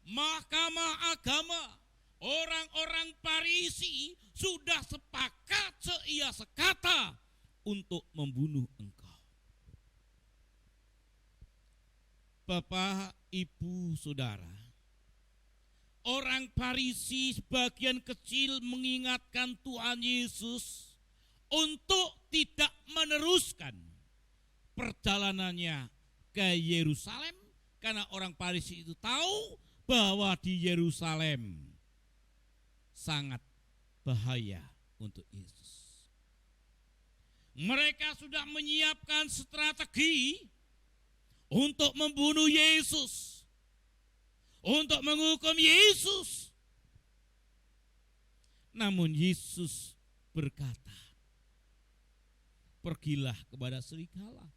mahkamah agama, orang-orang Farisi sudah sepakat seia sekata untuk membunuh engkau. Bapak, ibu, saudara, orang Farisi sebagian kecil mengingatkan Tuhan Yesus untuk tidak meneruskan perjalanannya ke Yerusalem, karena orang Farisi itu tahu bahwa di Yerusalem sangat bahaya untuk Yesus. Mereka sudah menyiapkan strategi untuk membunuh Yesus, untuk menghukum Yesus. Namun Yesus berkata, pergilah kepada serigala.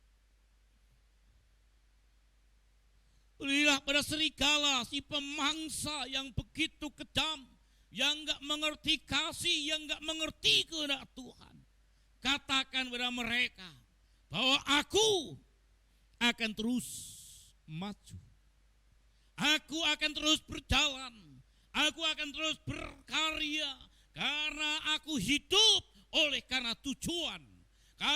Pergilah pada serigala, si pemangsa yang begitu kejam, yang enggak mengerti kasih, yang enggak mengerti kehendak Tuhan. Katakan kepada mereka bahwa aku akan terus maju. Aku akan terus berjalan. Aku akan terus berkarya. Karena aku hidup oleh karena tujuan.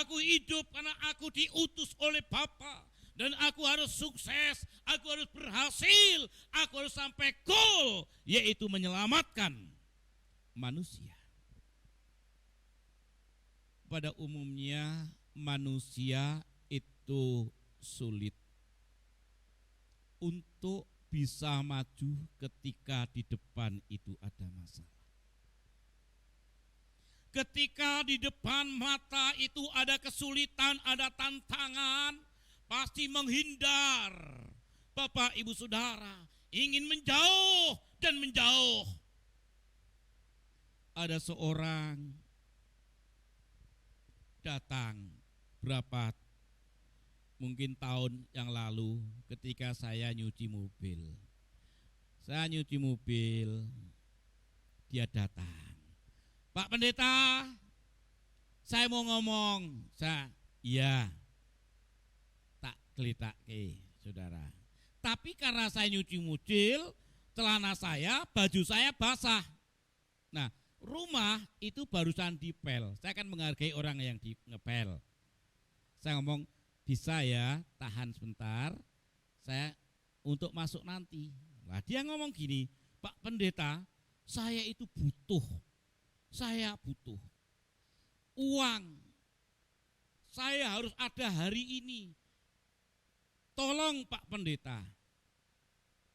Aku hidup karena aku diutus oleh Bapa. Dan aku harus sukses, aku harus berhasil, aku harus sampai goal, yaitu menyelamatkan manusia. Pada umumnya manusia itu sulit untuk bisa maju ketika di depan itu ada masalah. Ketika di depan mata itu ada kesulitan, ada tantangan, pasti menghindar. Bapak, ibu, saudara, ingin menjauh dan menjauh. Ada seorang datang berapa mungkin tahun yang lalu ketika saya nyuci mobil. Saya nyuci mobil, dia datang. Pak Pendeta, saya mau ngomong. Iya, tak gelitake, saudara. Tapi karena saya nyuci mucil, celana saya, baju saya basah. Nah, rumah itu barusan dipel. Saya akan menghargai orang yang ngepel. Saya ngomong, bisa ya tahan sebentar, saya untuk masuk nanti. Nah, dia ngomong gini, Pak Pendeta, saya itu butuh uang. Saya harus ada hari ini. Tolong Pak Pendeta.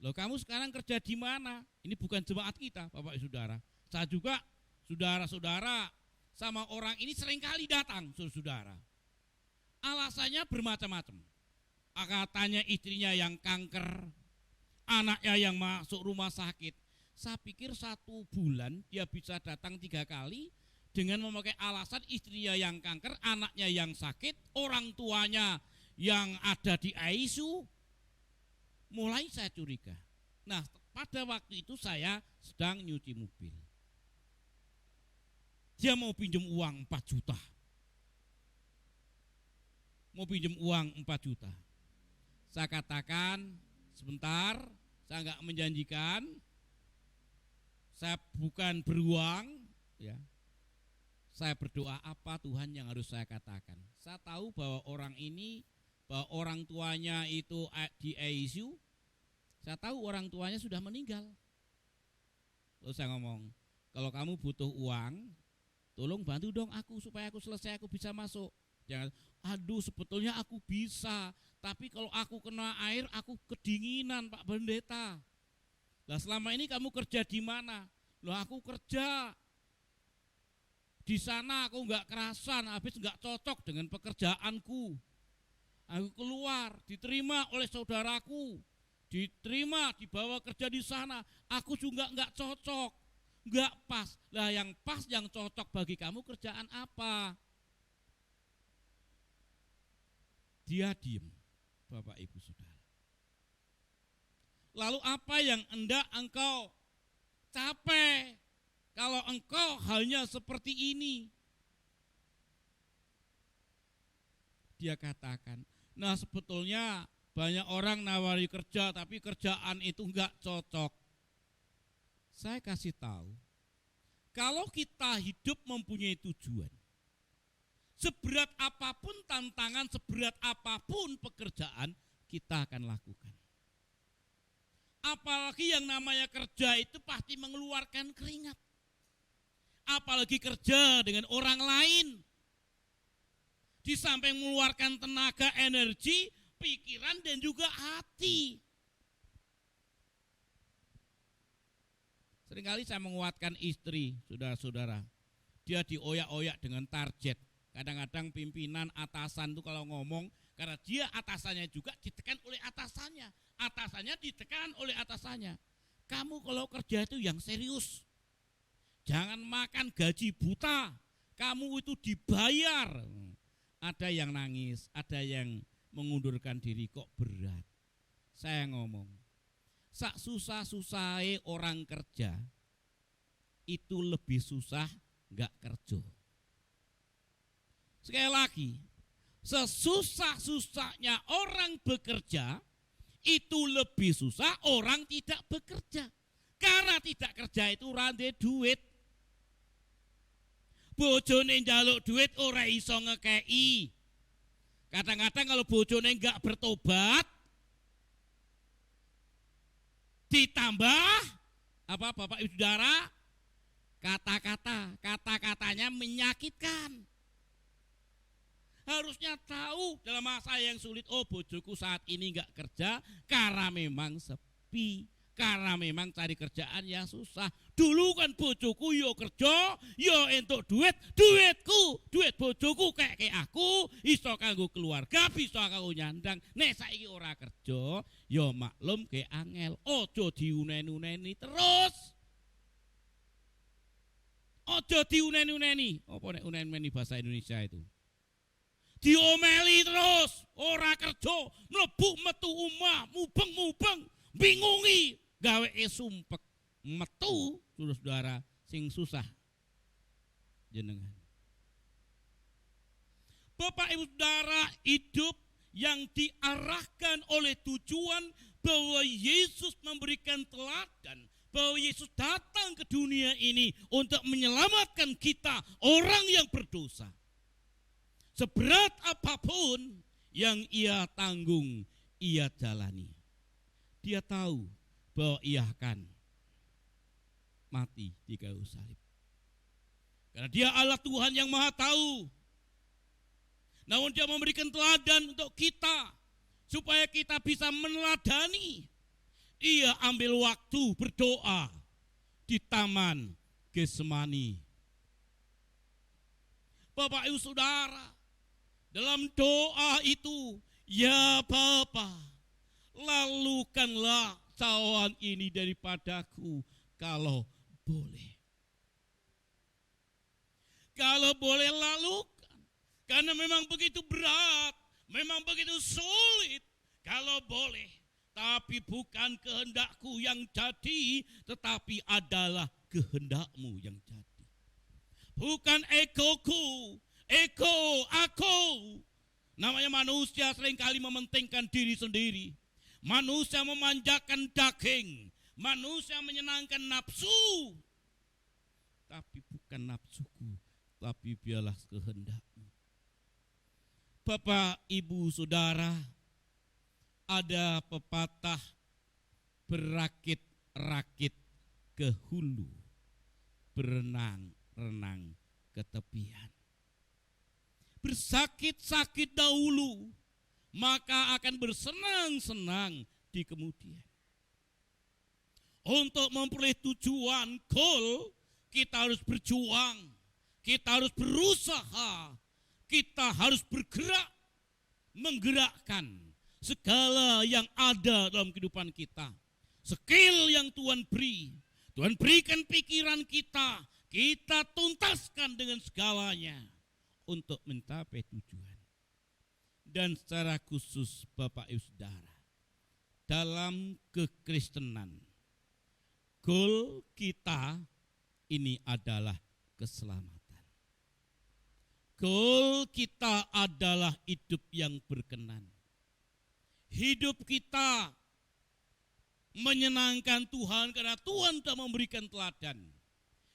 Loh, kamu sekarang kerja di mana? Ini bukan jemaat kita, Bapak Ibu Saudara. Saya juga, saudara-saudara, sama orang ini seringkali datang, saudara. Alasannya bermacam-macam. Katanya istrinya yang kanker, anaknya yang masuk rumah sakit. Saya pikir 1 bulan dia bisa datang 3 kali dengan memakai alasan istrinya yang kanker, anaknya yang sakit, orang tuanya yang ada di ICU. Mulai saya curiga. Nah, pada waktu itu saya sedang nyuci mobil. Dia mau pinjam uang 4 juta. Mau pinjam uang 4 juta. Saya katakan, sebentar, saya enggak menjanjikan, saya bukan beruang, ya. Saya berdoa apa Tuhan yang harus saya katakan. Saya tahu bahwa orang ini, bahwa orang tuanya itu di ICU, saya tahu orang tuanya sudah meninggal. Lalu saya ngomong, kalau kamu butuh uang, tolong bantu dong aku supaya aku selesai, aku bisa masuk. Jangan, aduh sebetulnya aku bisa, tapi kalau aku kena air aku kedinginan Pak Pendeta. Lah selama ini kamu kerja di mana? Loh aku kerja di sana, aku enggak kerasan, habis enggak cocok dengan pekerjaanku. Aku keluar, diterima oleh saudaraku, diterima, dibawa kerja di sana. Aku juga enggak cocok, enggak pas. Lah yang pas, yang cocok bagi kamu kerjaan apa? Dia diem, Bapak Ibu Saudara. Lalu apa yang hendak engkau capai kalau engkau hanya seperti ini? Dia katakan, nah sebetulnya banyak orang nawari kerja tapi kerjaan itu enggak cocok. Saya kasih tahu, kalau kita hidup mempunyai tujuan, seberat apapun tantangan, seberat apapun pekerjaan, kita akan lakukan. Apalagi yang namanya kerja itu pasti mengeluarkan keringat. Apalagi kerja dengan orang lain. Di samping mengeluarkan tenaga, energi, pikiran, dan juga hati. Seringkali saya menguatkan istri, saudara-saudara. Dia dioyak-oyak dengan target. Kadang-kadang pimpinan atasan itu kalau ngomong, karena dia atasannya juga ditekan oleh atasannya. Atasannya ditekan oleh atasannya. Kamu kalau kerja itu yang serius. Jangan makan gaji buta. Kamu itu dibayar. Ada yang nangis, ada yang mengundurkan diri, kok berat. Saya ngomong, sak susah-susahnya orang kerja, itu lebih susah enggak kerja. Sekali lagi, sesusah-susahnya orang bekerja, itu lebih susah orang tidak bekerja. Karena tidak kerja itu rande duit. Bojone njaluk duit ora iso ngekei. Kadang-kadang kalau bojone enggak bertobat, ditambah apa Bapak Ibu Saudara, kata-katanya menyakitkan. Harusnya tahu dalam masa yang sulit, oh bojoku saat ini enggak kerja karena memang sepi, karena memang cari kerjaan yang susah. Dulu kan bojoku yo kerja, yo entuk duitku, duit bojoku kayak aku, iso kanggo keluarga, bisa kanggo nyandang. Nek saiki ora kerja, yo maklum ke angel. Ojo diunen-uneni terus. Ojo diunen-uneni. Apa nek unen-uneni bahasa Indonesia itu? Diomeli terus, ora kerja, mlebu metu omah, mubeng-mubeng, bingungi, gawe sumpek, metu, saudara-saudara, sing susah jenengan. Bapak Ibu Saudara, hidup yang diarahkan oleh tujuan bahwa Yesus memberikan teladan, bahwa Yesus datang ke dunia ini untuk menyelamatkan kita, orang yang berdosa. Seberat apapun yang ia tanggung, ia jalani. Dia tahu bahwa ia akan mati di kayu salib. Karena dia Allah Tuhan yang Maha Tahu. Namun dia memberikan teladan untuk kita, supaya kita bisa meneladani. Ia ambil waktu berdoa di Taman Getsemani. Bapak Ibu Saudara, dalam doa itu, ya Bapa, lalukanlah cawan ini daripadaku kalau boleh. Kalau boleh lalukan. Karena memang begitu berat, memang begitu sulit. Kalau boleh, tapi bukan kehendakku yang jadi, tetapi adalah kehendakmu yang jadi. Bukan egoku, aku. Namanya manusia seringkali mementingkan diri sendiri. Manusia memanjakan daging, manusia menyenangkan nafsu. Tapi bukan nafsuku, tapi biarlah kehendakmu. Bapak, Ibu, Saudara, ada pepatah berakit-rakit ke hulu, berenang-renang ke tepian. Bersakit-sakit dahulu, maka akan bersenang-senang di kemudian. Untuk memperoleh tujuan, goal, kita harus berjuang, kita harus berusaha, kita harus bergerak, menggerakkan segala yang ada dalam kehidupan kita. Skill yang Tuhan beri, Tuhan berikan pikiran kita, kita tuntaskan dengan segalanya untuk mencapai tujuan. Dan secara khusus Bapak Ibu Saudara, dalam kekristenan, goal kita ini adalah keselamatan. Goal kita adalah hidup yang berkenan. Hidup kita menyenangkan Tuhan karena Tuhan sudah memberikan teladan.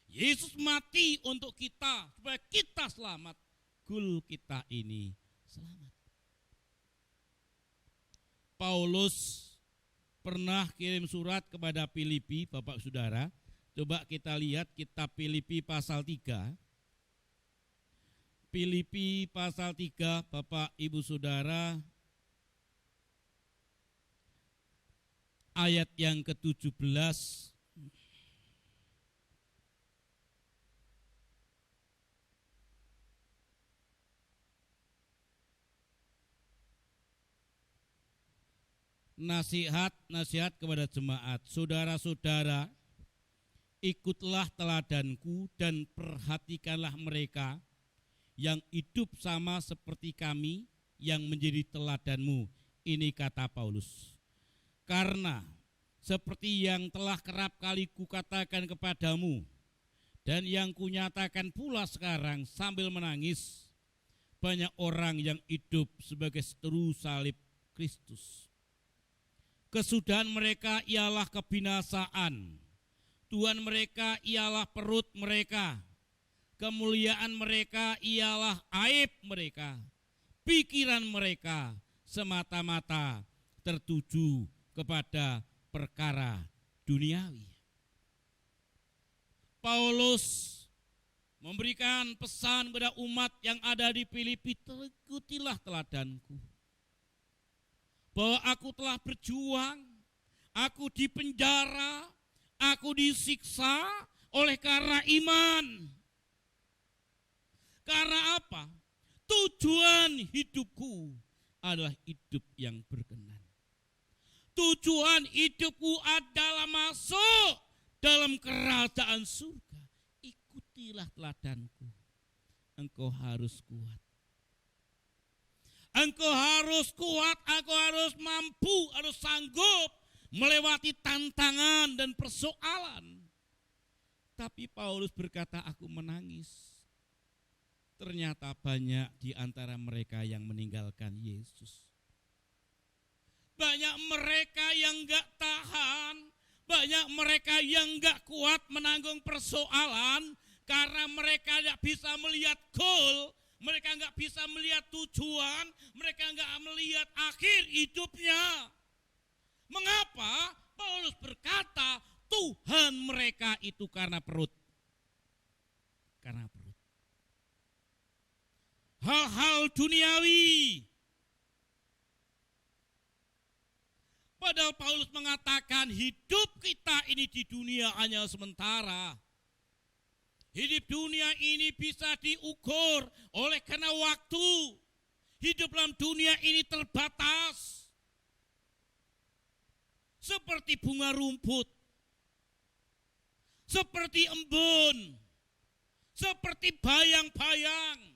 Yesus mati untuk kita supaya kita selamat. Goal kita ini selamat. Paulus pernah kirim surat kepada Filipi, Bapak Saudara. Coba kita lihat kitab Filipi pasal 3. Filipi pasal 3, Bapak Ibu Saudara, ayat yang ke-17. Nasihat kepada jemaat. Saudara-saudara, ikutlah teladanku dan perhatikanlah mereka yang hidup sama seperti kami yang menjadi teladanmu. Ini kata Paulus. Karena seperti yang telah kerap kali kukatakan kepadamu dan yang kunyatakan pula sekarang sambil menangis, banyak orang yang hidup sebagai seteru salib Kristus. Kesudahan mereka ialah kebinasaan. Tuhan mereka ialah perut mereka. Kemuliaan mereka ialah aib mereka. Pikiran mereka semata-mata tertuju kepada perkara duniawi. Paulus memberikan pesan kepada umat yang ada di Filipi, ikutilah teladanku. Bahwa aku telah berjuang, aku dipenjara, aku disiksa oleh karena iman. Karena apa? Tujuan hidupku adalah hidup yang berkenan. Tujuan hidupku adalah masuk dalam kerajaan surga. Ikutilah teladanku. Engkau harus kuat. Engkau harus kuat, engkau harus mampu, harus sanggup melewati tantangan dan persoalan. Tapi Paulus berkata, aku menangis. Ternyata banyak di antara mereka yang meninggalkan Yesus. Banyak mereka yang gak tahan, banyak mereka yang gak kuat menanggung persoalan, karena mereka gak bisa melihat goal, mereka gak bisa melihat tujuan, mereka gak melihat akhir hidupnya. Mengapa? Paulus berkata, Tuhan mereka itu karena perut. Karena perut. Hal-hal duniawi. Padahal Paulus mengatakan hidup kita ini di dunia hanya sementara. Hidup dunia ini bisa diukur oleh karena waktu. Hidup dalam dunia ini terbatas. Seperti bunga rumput. Seperti embun. Seperti bayang-bayang.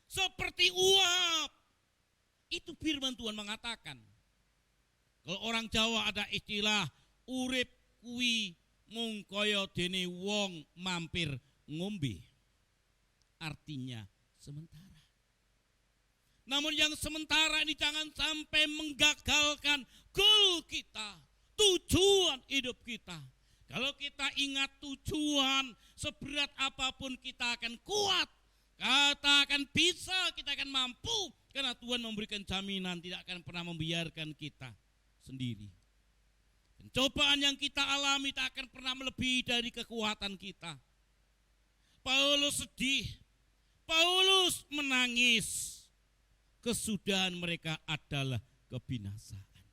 Seperti uap. Itu firman Tuhan mengatakan. Kalau orang Jawa ada istilah urip kuwi mung kaya dene wong mampir ngombe. Artinya sementara. Namun yang sementara ini jangan sampai menggagalkan goal kita, tujuan hidup kita. Kalau kita ingat tujuan, seberat apapun kita akan kuat. Kita akan bisa, kita akan mampu. Karena Tuhan memberikan jaminan tidak akan pernah membiarkan kita sendiri. Pencobaan yang kita alami tak akan pernah melebihi dari kekuatan kita. Paulus sedih, Paulus menangis. Kesudahan mereka adalah kebinasaan.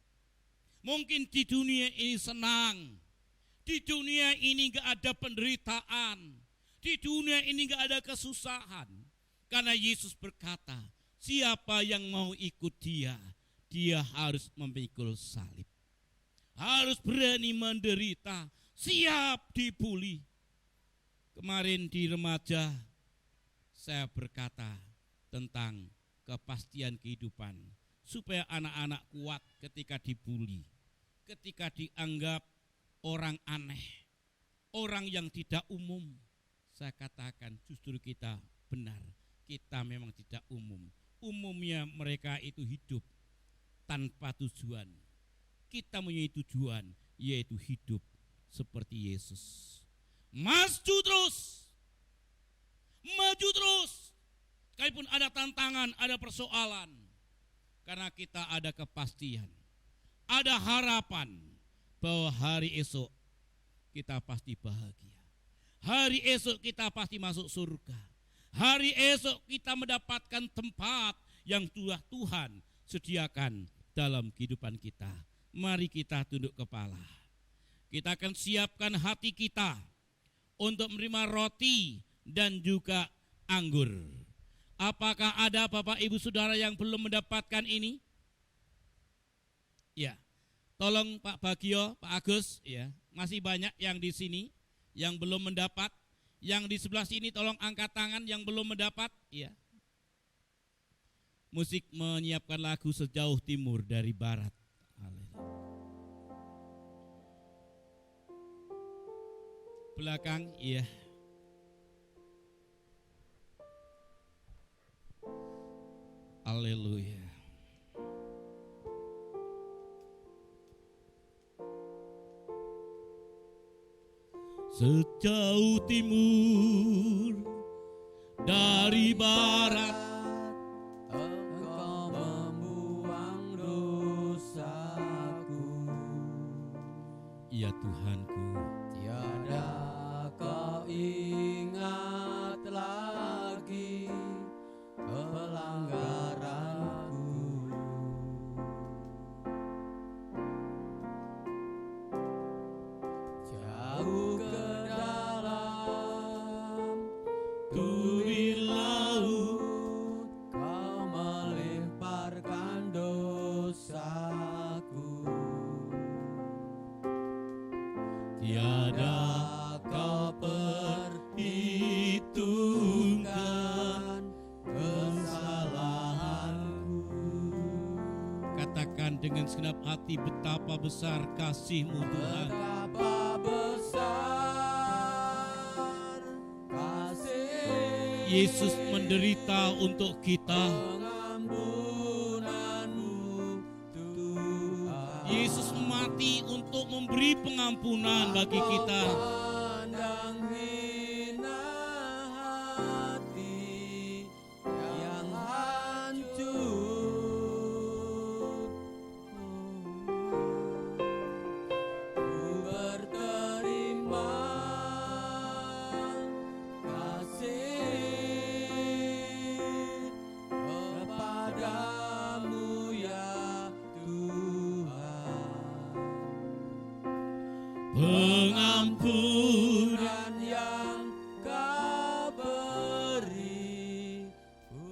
Mungkin di dunia ini senang, di dunia ini gak ada penderitaan, di dunia ini gak ada kesusahan. Karena Yesus berkata, siapa yang mau ikut dia, dia harus memikul salib. Harus berani menderita, siap dibuli. Kemarin di remaja, saya berkata tentang kepastian kehidupan. Supaya anak-anak kuat ketika dibuli. Ketika dianggap orang aneh, orang yang tidak umum. Saya katakan justru kita benar, kita memang tidak umum. Umumnya mereka itu hidup tanpa tujuan. Kita mempunyai tujuan, yaitu hidup seperti Yesus. Maju terus. Maju terus. Sekalipun ada tantangan, ada persoalan. Karena kita ada kepastian. Ada harapan bahwa hari esok kita pasti bahagia. Hari esok kita pasti masuk surga. Hari esok kita mendapatkan tempat yang sudah Tuhan sediakan dalam kehidupan kita. Mari kita tunduk kepala. Kita akan siapkan hati kita untuk menerima roti dan juga anggur. Apakah ada Bapak Ibu Saudara yang belum mendapatkan ini? Ya, tolong Pak Bagio, Pak Agus, ya, masih banyak yang di sini yang belum mendapat. Yang di sebelah sini tolong angkat tangan yang belum mendapat, ya. Musik menyiapkan lagu Sejauh Timur dari Barat. Belakang, iya. Haleluya. Sejauh timur dari barat, Engkau membuang dosaku. ya Tuhanku. Tiada kau ingat lagi pelanggaranku. Jauh ke dalam Tubir laut, kau melemparkan dosaku. tiada kau perhitungkan kesalahanku. katakan dengan segenap hati betapa besar kasih-Mu Tuhan. Betapa besar kasih Yesus menderita untuk kita. pengampunanmu Tuhan. Yesus mati untuk memberi pengampunan bagi kita. Pandang hina hati yang hancur. Ku berterima kasih kepadamu ya Tuhan. Pengampunan Yang kau beri,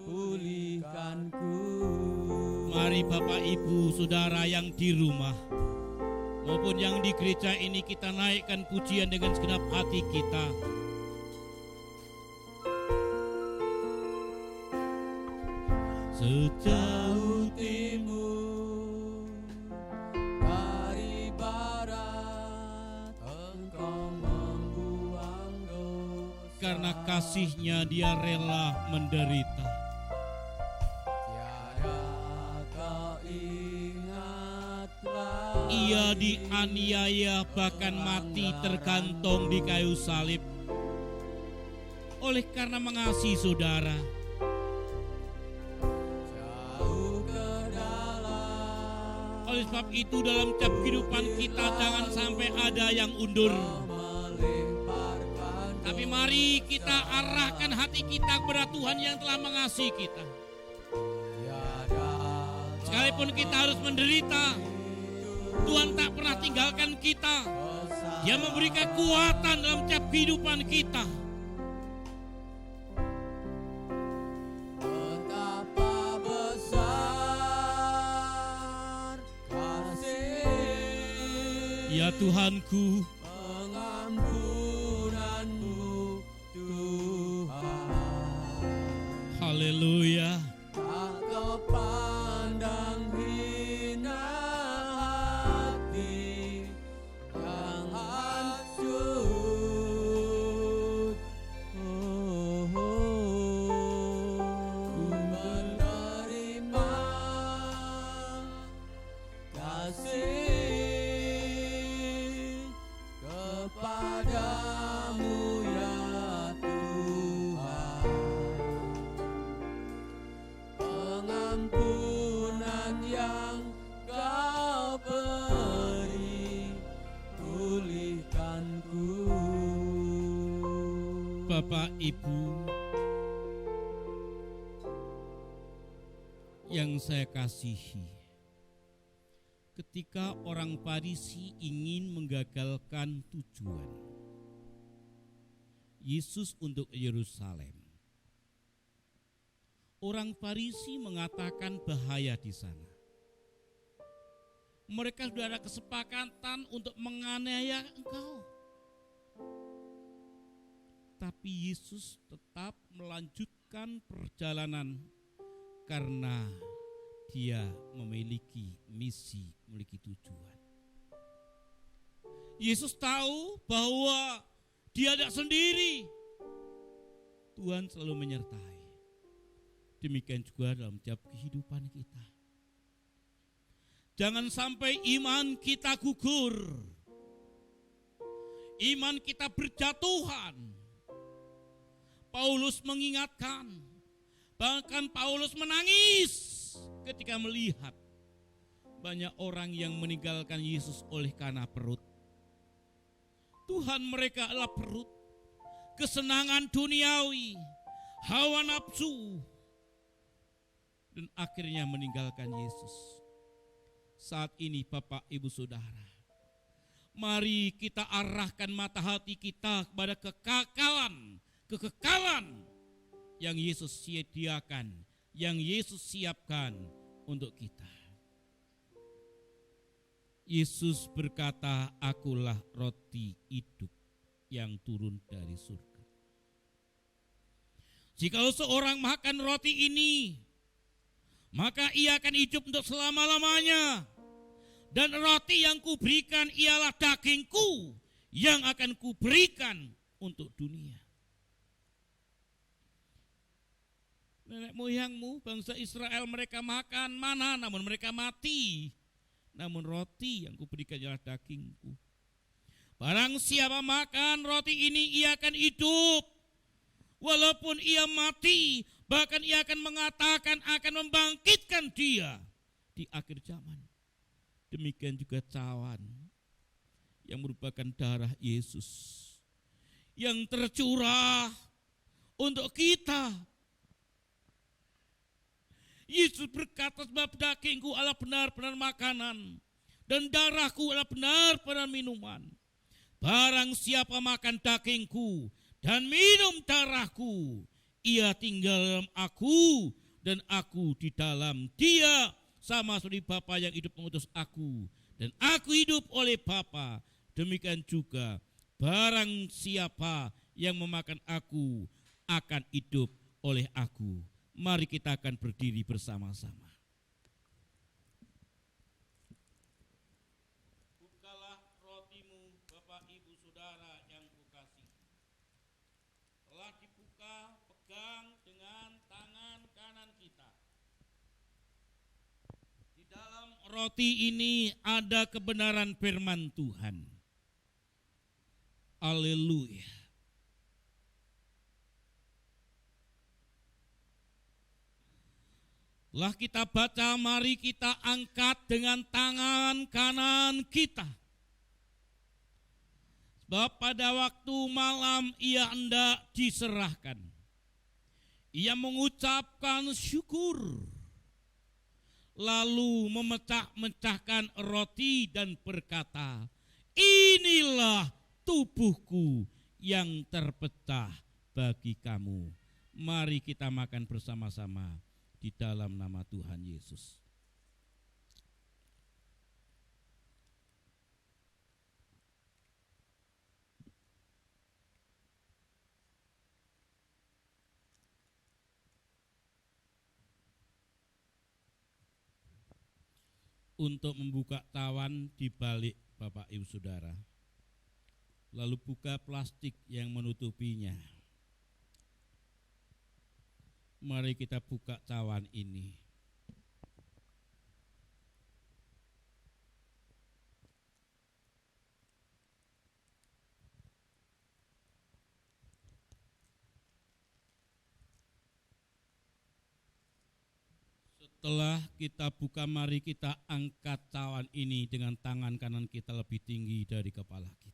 pulihkanku. Mari Bapak Ibu Saudara yang di rumah maupun yang di gereja ini, kita naikkan pujian dengan segenap hati kita. Sejauh Timur dari barat, engkau membuang dosa. karena kasih-Nya Dia rela menderita. Tiada kau ingat lagi. Ia dianiaya bahkan mati tergantung di kayu salib. Oleh karena mengasihi saudara, Jauh ke dalam oleh sebab itu dalam tiap kehidupan kita jangan sampai ada yang undur. melemparkan Tapi mari kita arahkan hati kita kepada Tuhan yang telah mengasihi kita. tiada Sekalipun kita harus menderita, Tuhan tak pernah tinggalkan kita. Dia memberi kekuatan dalam tiap kehidupan kita. betapa besar kasih Ya Tuhanku, pengampunanmu Tuhan. haleluya. Tak kau pandang hina hati yang hancur. Ku menerima kasih kepadamu ya Tuhan. Pengampunan yang kau beri, pulihkanku. Bapak Ibu yang saya kasihi, ketika orang Farisi ingin menggagalkan tujuan Yesus untuk Yerusalem, orang Farisi mengatakan bahaya di sana. Mereka sudah ada kesepakatan untuk menganiaya engkau. Tapi Yesus tetap melanjutkan perjalanan karena Dia memiliki misi, memiliki tujuan. Yesus tahu bahwa Dia tidak sendiri. Tuhan selalu menyertai. Demikian juga dalam tiap kehidupan kita. Jangan sampai iman kita gugur. Iman kita berjatuhan. Paulus mengingatkan, bahkan Paulus menangis ketika melihat banyak orang yang meninggalkan Yesus oleh karena perut. Tuhan mereka adalah perut, kesenangan duniawi, hawa nafsu, dan akhirnya meninggalkan Yesus. Saat ini Bapak Ibu Saudara, mari kita arahkan mata hati kita kepada kekekalan yang Yesus sediakan, yang Yesus siapkan untuk kita. Yesus berkata, "Akulah roti hidup yang turun dari surga." Jikalau seorang makan roti ini, maka ia akan hidup untuk selama-lamanya. Dan roti yang kuberikan ialah dagingku yang akan kuberikan untuk dunia. Nenek moyangmu, bangsa Israel, mereka makan mana, namun mereka mati. Namun roti yang kuberikan adalah dagingku. Barang siapa makan roti ini, ia akan hidup. Walaupun ia mati, bahkan ia akan mengatakan akan membangkitkan dia di akhir zaman. Demikian juga cawan yang merupakan darah Yesus yang tercurah untuk kita. Yesus berkata, sebab dagingku adalah benar-benar makanan dan darahku adalah benar-benar minuman. Barang siapa makan dagingku dan minum darahku, ia tinggal dalam aku dan aku di dalam dia, sama seperti Bapa yang hidup mengutus aku dan aku hidup oleh Bapa. Demikian juga barang siapa yang memakan aku akan hidup oleh aku. Mari kita akan berdiri bersama-sama. Bukalah rotimu, Bapak Ibu Saudara yang kukasihi. Telah dibuka, pegang dengan tangan kanan kita. Di dalam roti ini ada kebenaran firman Tuhan. Haleluya. Lah kita baca, mari kita angkat dengan tangan kanan kita. Sebab pada waktu malam ia hendak diserahkan. Ia mengucapkan syukur. Lalu memecah-mecahkan roti dan berkata, inilah tubuhku yang terpecah bagi kamu. Mari kita makan bersama-sama. Di dalam nama Tuhan Yesus. Untuk membuka cawan dibalik Bapak Ibu Saudara. Lalu buka plastik yang menutupinya. Mari kita buka cawan ini. Setelah kita buka, mari kita angkat cawan ini dengan tangan kanan kita lebih tinggi dari kepala kita.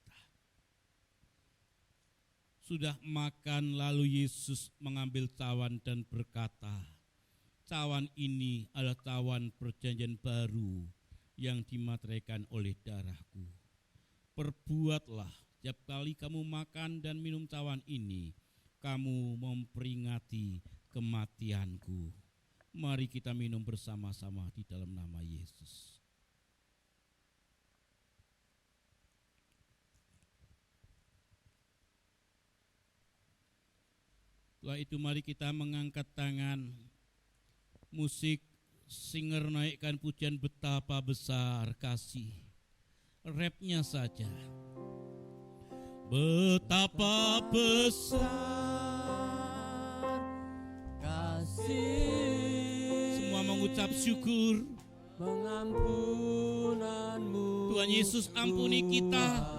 Sudah makan, lalu Yesus mengambil cawan dan berkata, cawan ini adalah cawan perjanjian baru yang dimateraikan oleh darahku. Perbuatlah setiap kali kamu makan dan minum cawan ini, kamu memperingati kematianku. Mari kita minum bersama-sama di dalam nama Yesus. Setelah itu mari kita mengangkat tangan. Musik singer naikkan pujian betapa besar kasih. Rapnya saja. Betapa besar kasih. Semua mengucap syukur. Pengampunanmu Tuhan Yesus ampuni kita.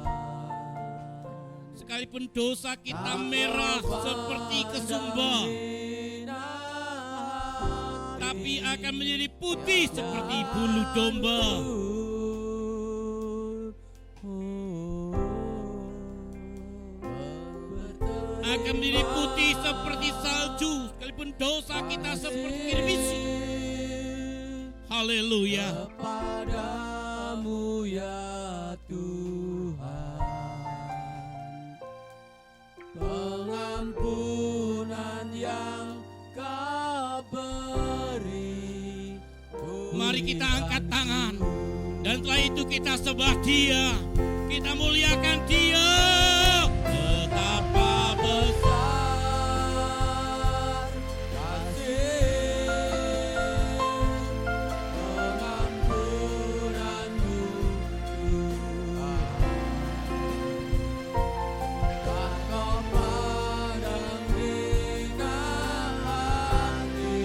Sekalipun dosa kita merah seperti kesumba, tapi akan menjadi putih seperti bulu domba. Akan menjadi putih seperti salju, sekalipun dosa kita seperti kirmisi. Haleluya. Padamu ya Tuhan, pengampunan yang Kau beri. Mari kita angkat tangan dan setelah itu kita sembah Dia, kita muliakan Dia. Betapa Besar kasih, pengampunanmu Tuhan. Tak Kau pandang hina hati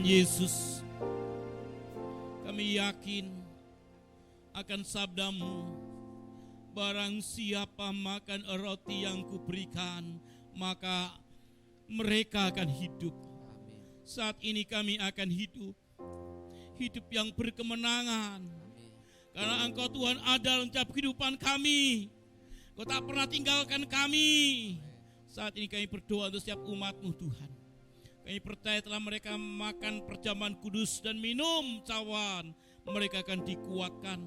Yesus, kami yakin akan sabda-Mu, barang siapa makan roti yang kuberikan, maka mereka akan hidup. Saat ini kami akan hidup yang berkemenangan. Karena Engkau Tuhan ada dalam setiap kehidupan kami. Kau tak pernah tinggalkan kami. Saat ini kami berdoa untuk setiap umat-Mu Tuhan. Kami percaya telah mereka makan perjamuan kudus dan minum cawan, mereka akan dikuatkan.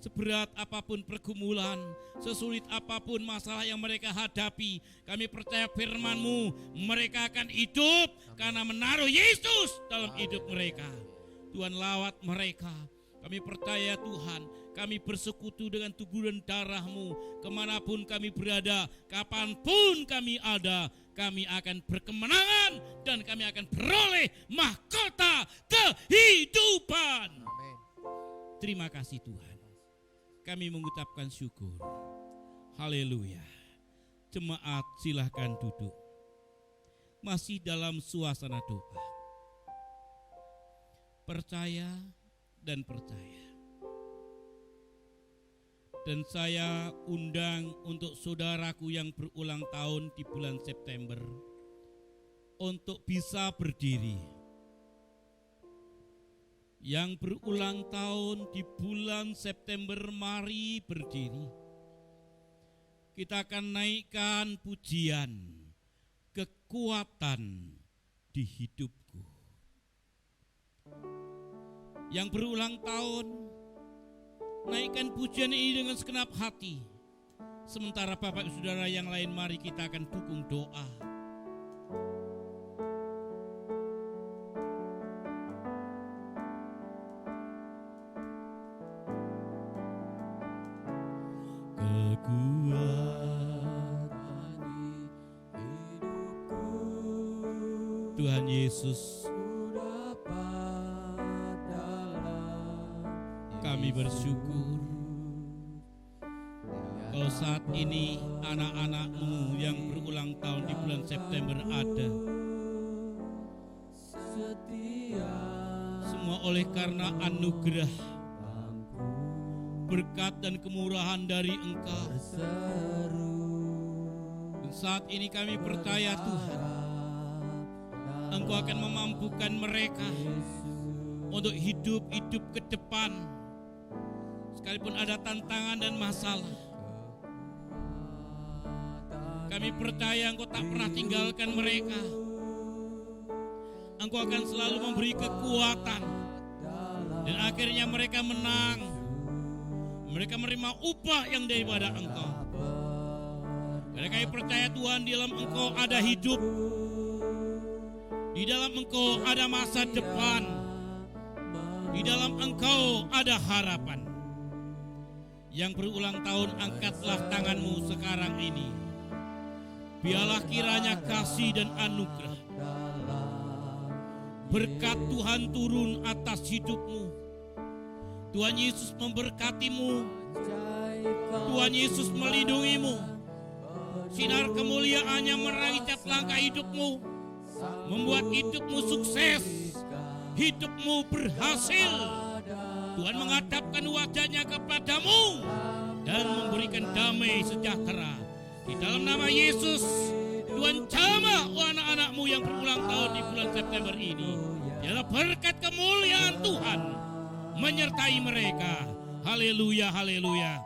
Seberat apapun pergumulan, sesulit apapun masalah yang mereka hadapi, kami percaya firman-Mu, mereka akan hidup karena menaruh Yesus dalam hidup mereka. Tuhan, lawat mereka. Kami percaya Tuhan, kami bersekutu dengan tubuh dan darah-Mu. Kemanapun kami berada, kapanpun kami ada, kami akan berkemenangan dan kami akan beroleh mahkota kehidupan. Amin. Terima kasih Tuhan. Kami mengucapkan syukur. Haleluya. Jemaat silahkan duduk. Masih dalam suasana doa. Percaya dan percaya. Dan saya undang untuk saudaraku yang berulang tahun di bulan September untuk bisa berdiri. Yang berulang tahun di bulan September, mari berdiri. Kita akan naikkan pujian, kekuatan di hidupku. Yang berulang tahun, naikkan pujian ini dengan segenap hati. Sementara Bapak Ibu Saudara yang lain, mari kita akan dukung doa. Tuhan Yesus, kami bersyukur kalau saat ini anak-anak-Mu yang berulang tahun di bulan September ada. Semua oleh karena anugerah, berkat dan kemurahan dari Engkau. Dan saat ini kami percaya Tuhan, Engkau akan memampukan mereka untuk hidup ke depan. Sekalipun ada tantangan dan masalah, kami percaya Engkau tak pernah tinggalkan mereka. Engkau akan selalu memberi kekuatan. Dan akhirnya mereka menang. Mereka menerima upah yang daripada Engkau. Karena kami percaya Tuhan, di dalam Engkau ada hidup. Di dalam Engkau ada masa depan. Di dalam Engkau ada harapan. Yang berulang tahun, angkatlah tangan-Mu sekarang ini. Biarlah kiranya kasih dan anugerah, berkat Tuhan turun atas hidup-Mu. Tuhan Yesus memberkati-Mu. Tuhan Yesus melindungi-Mu. Sinar kemuliaan-Nya menerangi setiap langkah hidup-Mu, membuat hidup-Mu sukses, hidup-Mu berhasil. Tuhan menghadapkan wajah-Nya kepadamu dan memberikan damai sejahtera. Di dalam nama Yesus, Tuhan jamah anak-anak-Mu yang berulang tahun di bulan September ini. Biarlah berkat kemuliaan Tuhan menyertai mereka. Haleluya, haleluya.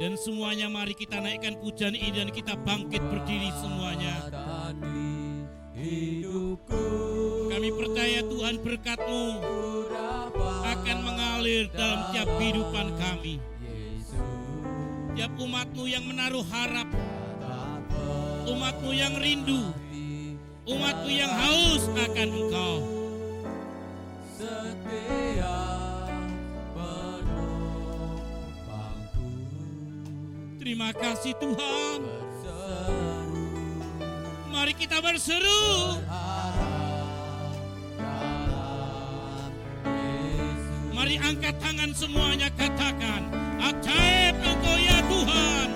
Dan semuanya mari kita naikkan pujian ini dan kita bangkit berdiri semuanya. Kami percaya Tuhan, berkat-Mu akan mengalir dalam tiap kehidupan kami. Tiap umat-Mu yang menaruh harap, umat-Mu yang rindu, umat-Mu yang haus akan Engkau. Terima kasih Tuhan. Mari kita berseru. Mari angkat tangan semuanya, katakan, ajaib Engkau ya Tuhan.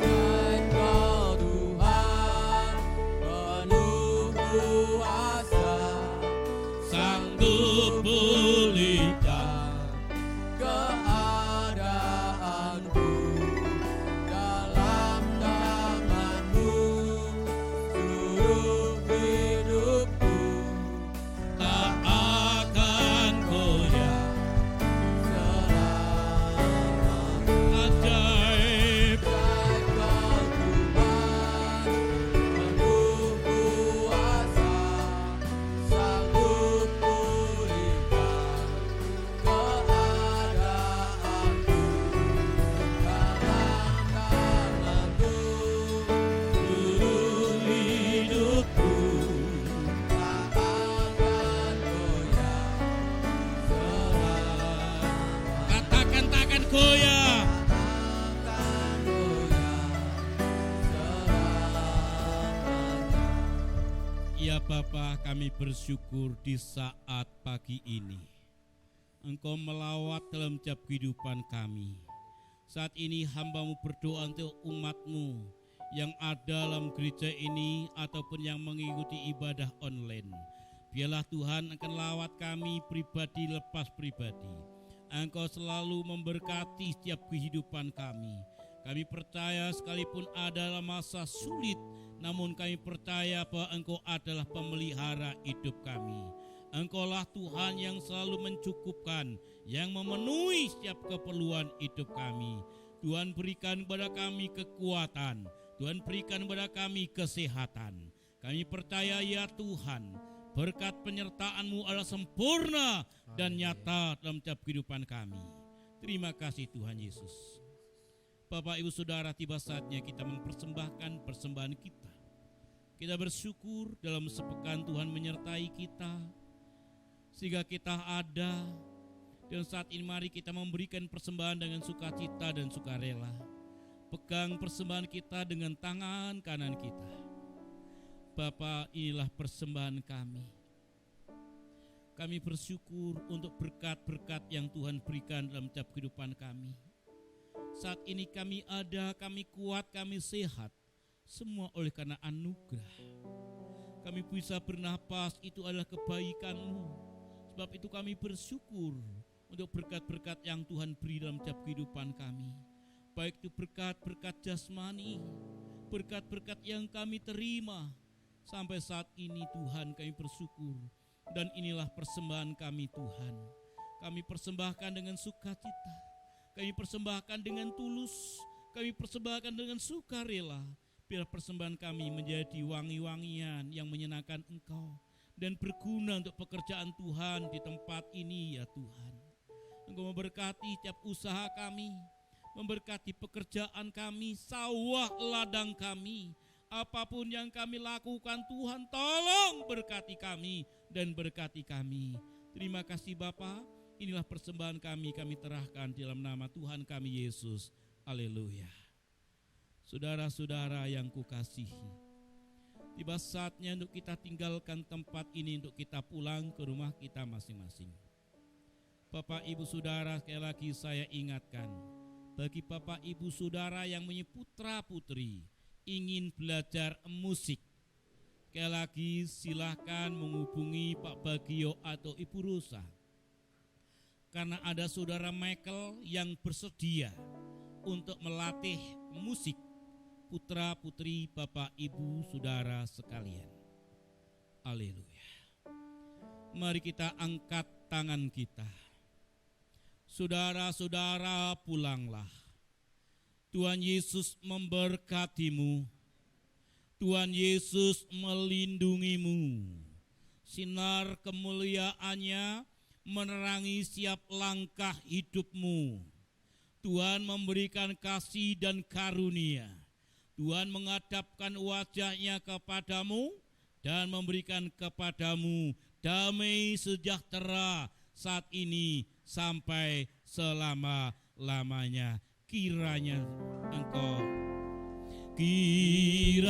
Engkau Tuhan, penuh kuasa, goyah. akan goyah selamanya. Ya Bapa, kami bersyukur di saat pagi ini Engkau melawat dalam setiap kehidupan kami. Saat ini hamba-Mu berdoa untuk umat-Mu yang ada dalam gereja ini ataupun yang mengikuti ibadah online. Biarlah Tuhan akan lawat kami pribadi lepas pribadi. Engkau selalu memberkati setiap kehidupan kami. Kami percaya sekalipun adalah masa sulit, namun kami percaya bahwa Engkau adalah pemelihara hidup kami. Engkaulah Tuhan yang selalu mencukupkan, yang memenuhi setiap keperluan hidup kami. Tuhan berikan kepada kami kekuatan, Tuhan berikan kepada kami kesehatan. Kami percaya ya Tuhan, berkat penyertaan-Mu adalah sempurna dan nyata dalam setiap kehidupan kami. Terima kasih Tuhan Yesus. Bapak Ibu Saudara, tiba saatnya kita mempersembahkan persembahan kita. Kita bersyukur dalam sepekan Tuhan menyertai kita, sehingga kita ada. Dan saat ini mari kita memberikan persembahan dengan sukacita dan sukarela. Pegang persembahan kita dengan tangan kanan kita. Bapa, inilah persembahan kami. Kami bersyukur untuk berkat-berkat yang Tuhan berikan dalam setiap kehidupan kami. Saat ini kami ada, kami kuat, kami sehat. Semua oleh karena anugerah. Kami bisa bernapas, itu adalah kebaikan-Mu. Sebab itu kami bersyukur untuk berkat-berkat yang Tuhan beri dalam setiap kehidupan kami. Baik itu berkat-berkat jasmani, berkat-berkat yang kami terima. Sampai saat ini Tuhan kami bersyukur. Dan inilah persembahan kami Tuhan. Kami persembahkan dengan sukacita. Kami persembahkan dengan tulus. Kami persembahkan dengan sukarela. Biar persembahan kami menjadi wangi-wangian yang menyenangkan Engkau. Dan berguna untuk pekerjaan Tuhan di tempat ini ya Tuhan. Engkau memberkati tiap usaha kami, memberkati pekerjaan kami, sawah ladang kami. Apapun yang kami lakukan Tuhan, tolong berkati kami dan berkati kami. Terima kasih Bapa, inilah persembahan kami terahkan dalam nama Tuhan kami Yesus. Haleluya. Saudara-saudara yang kukasihi, tiba saatnya untuk kita tinggalkan tempat ini, untuk kita pulang ke rumah kita masing-masing. Bapak Ibu Saudara, sekali lagi saya ingatkan, bagi Bapak Ibu Saudara yang punya putra-putri ingin belajar musik, sekali lagi silahkan menghubungi Pak Bagio atau Ibu Rosa. Karena ada Saudara Michael yang bersedia untuk melatih musik putra-putri Bapak Ibu Saudara sekalian. Haleluya. Mari kita angkat tangan kita. Saudara-saudara, pulanglah. Tuhan Yesus memberkatimu. Tuhan Yesus melindungimu. Sinar kemuliaan-Nya menerangi setiap langkah hidupmu. Tuhan memberikan kasih dan karunia. Tuhan menghadapkan wajah-Nya kepadamu dan memberikan kepadamu damai sejahtera saat ini sampai selama-lamanya. Kiranya engkau, kiranya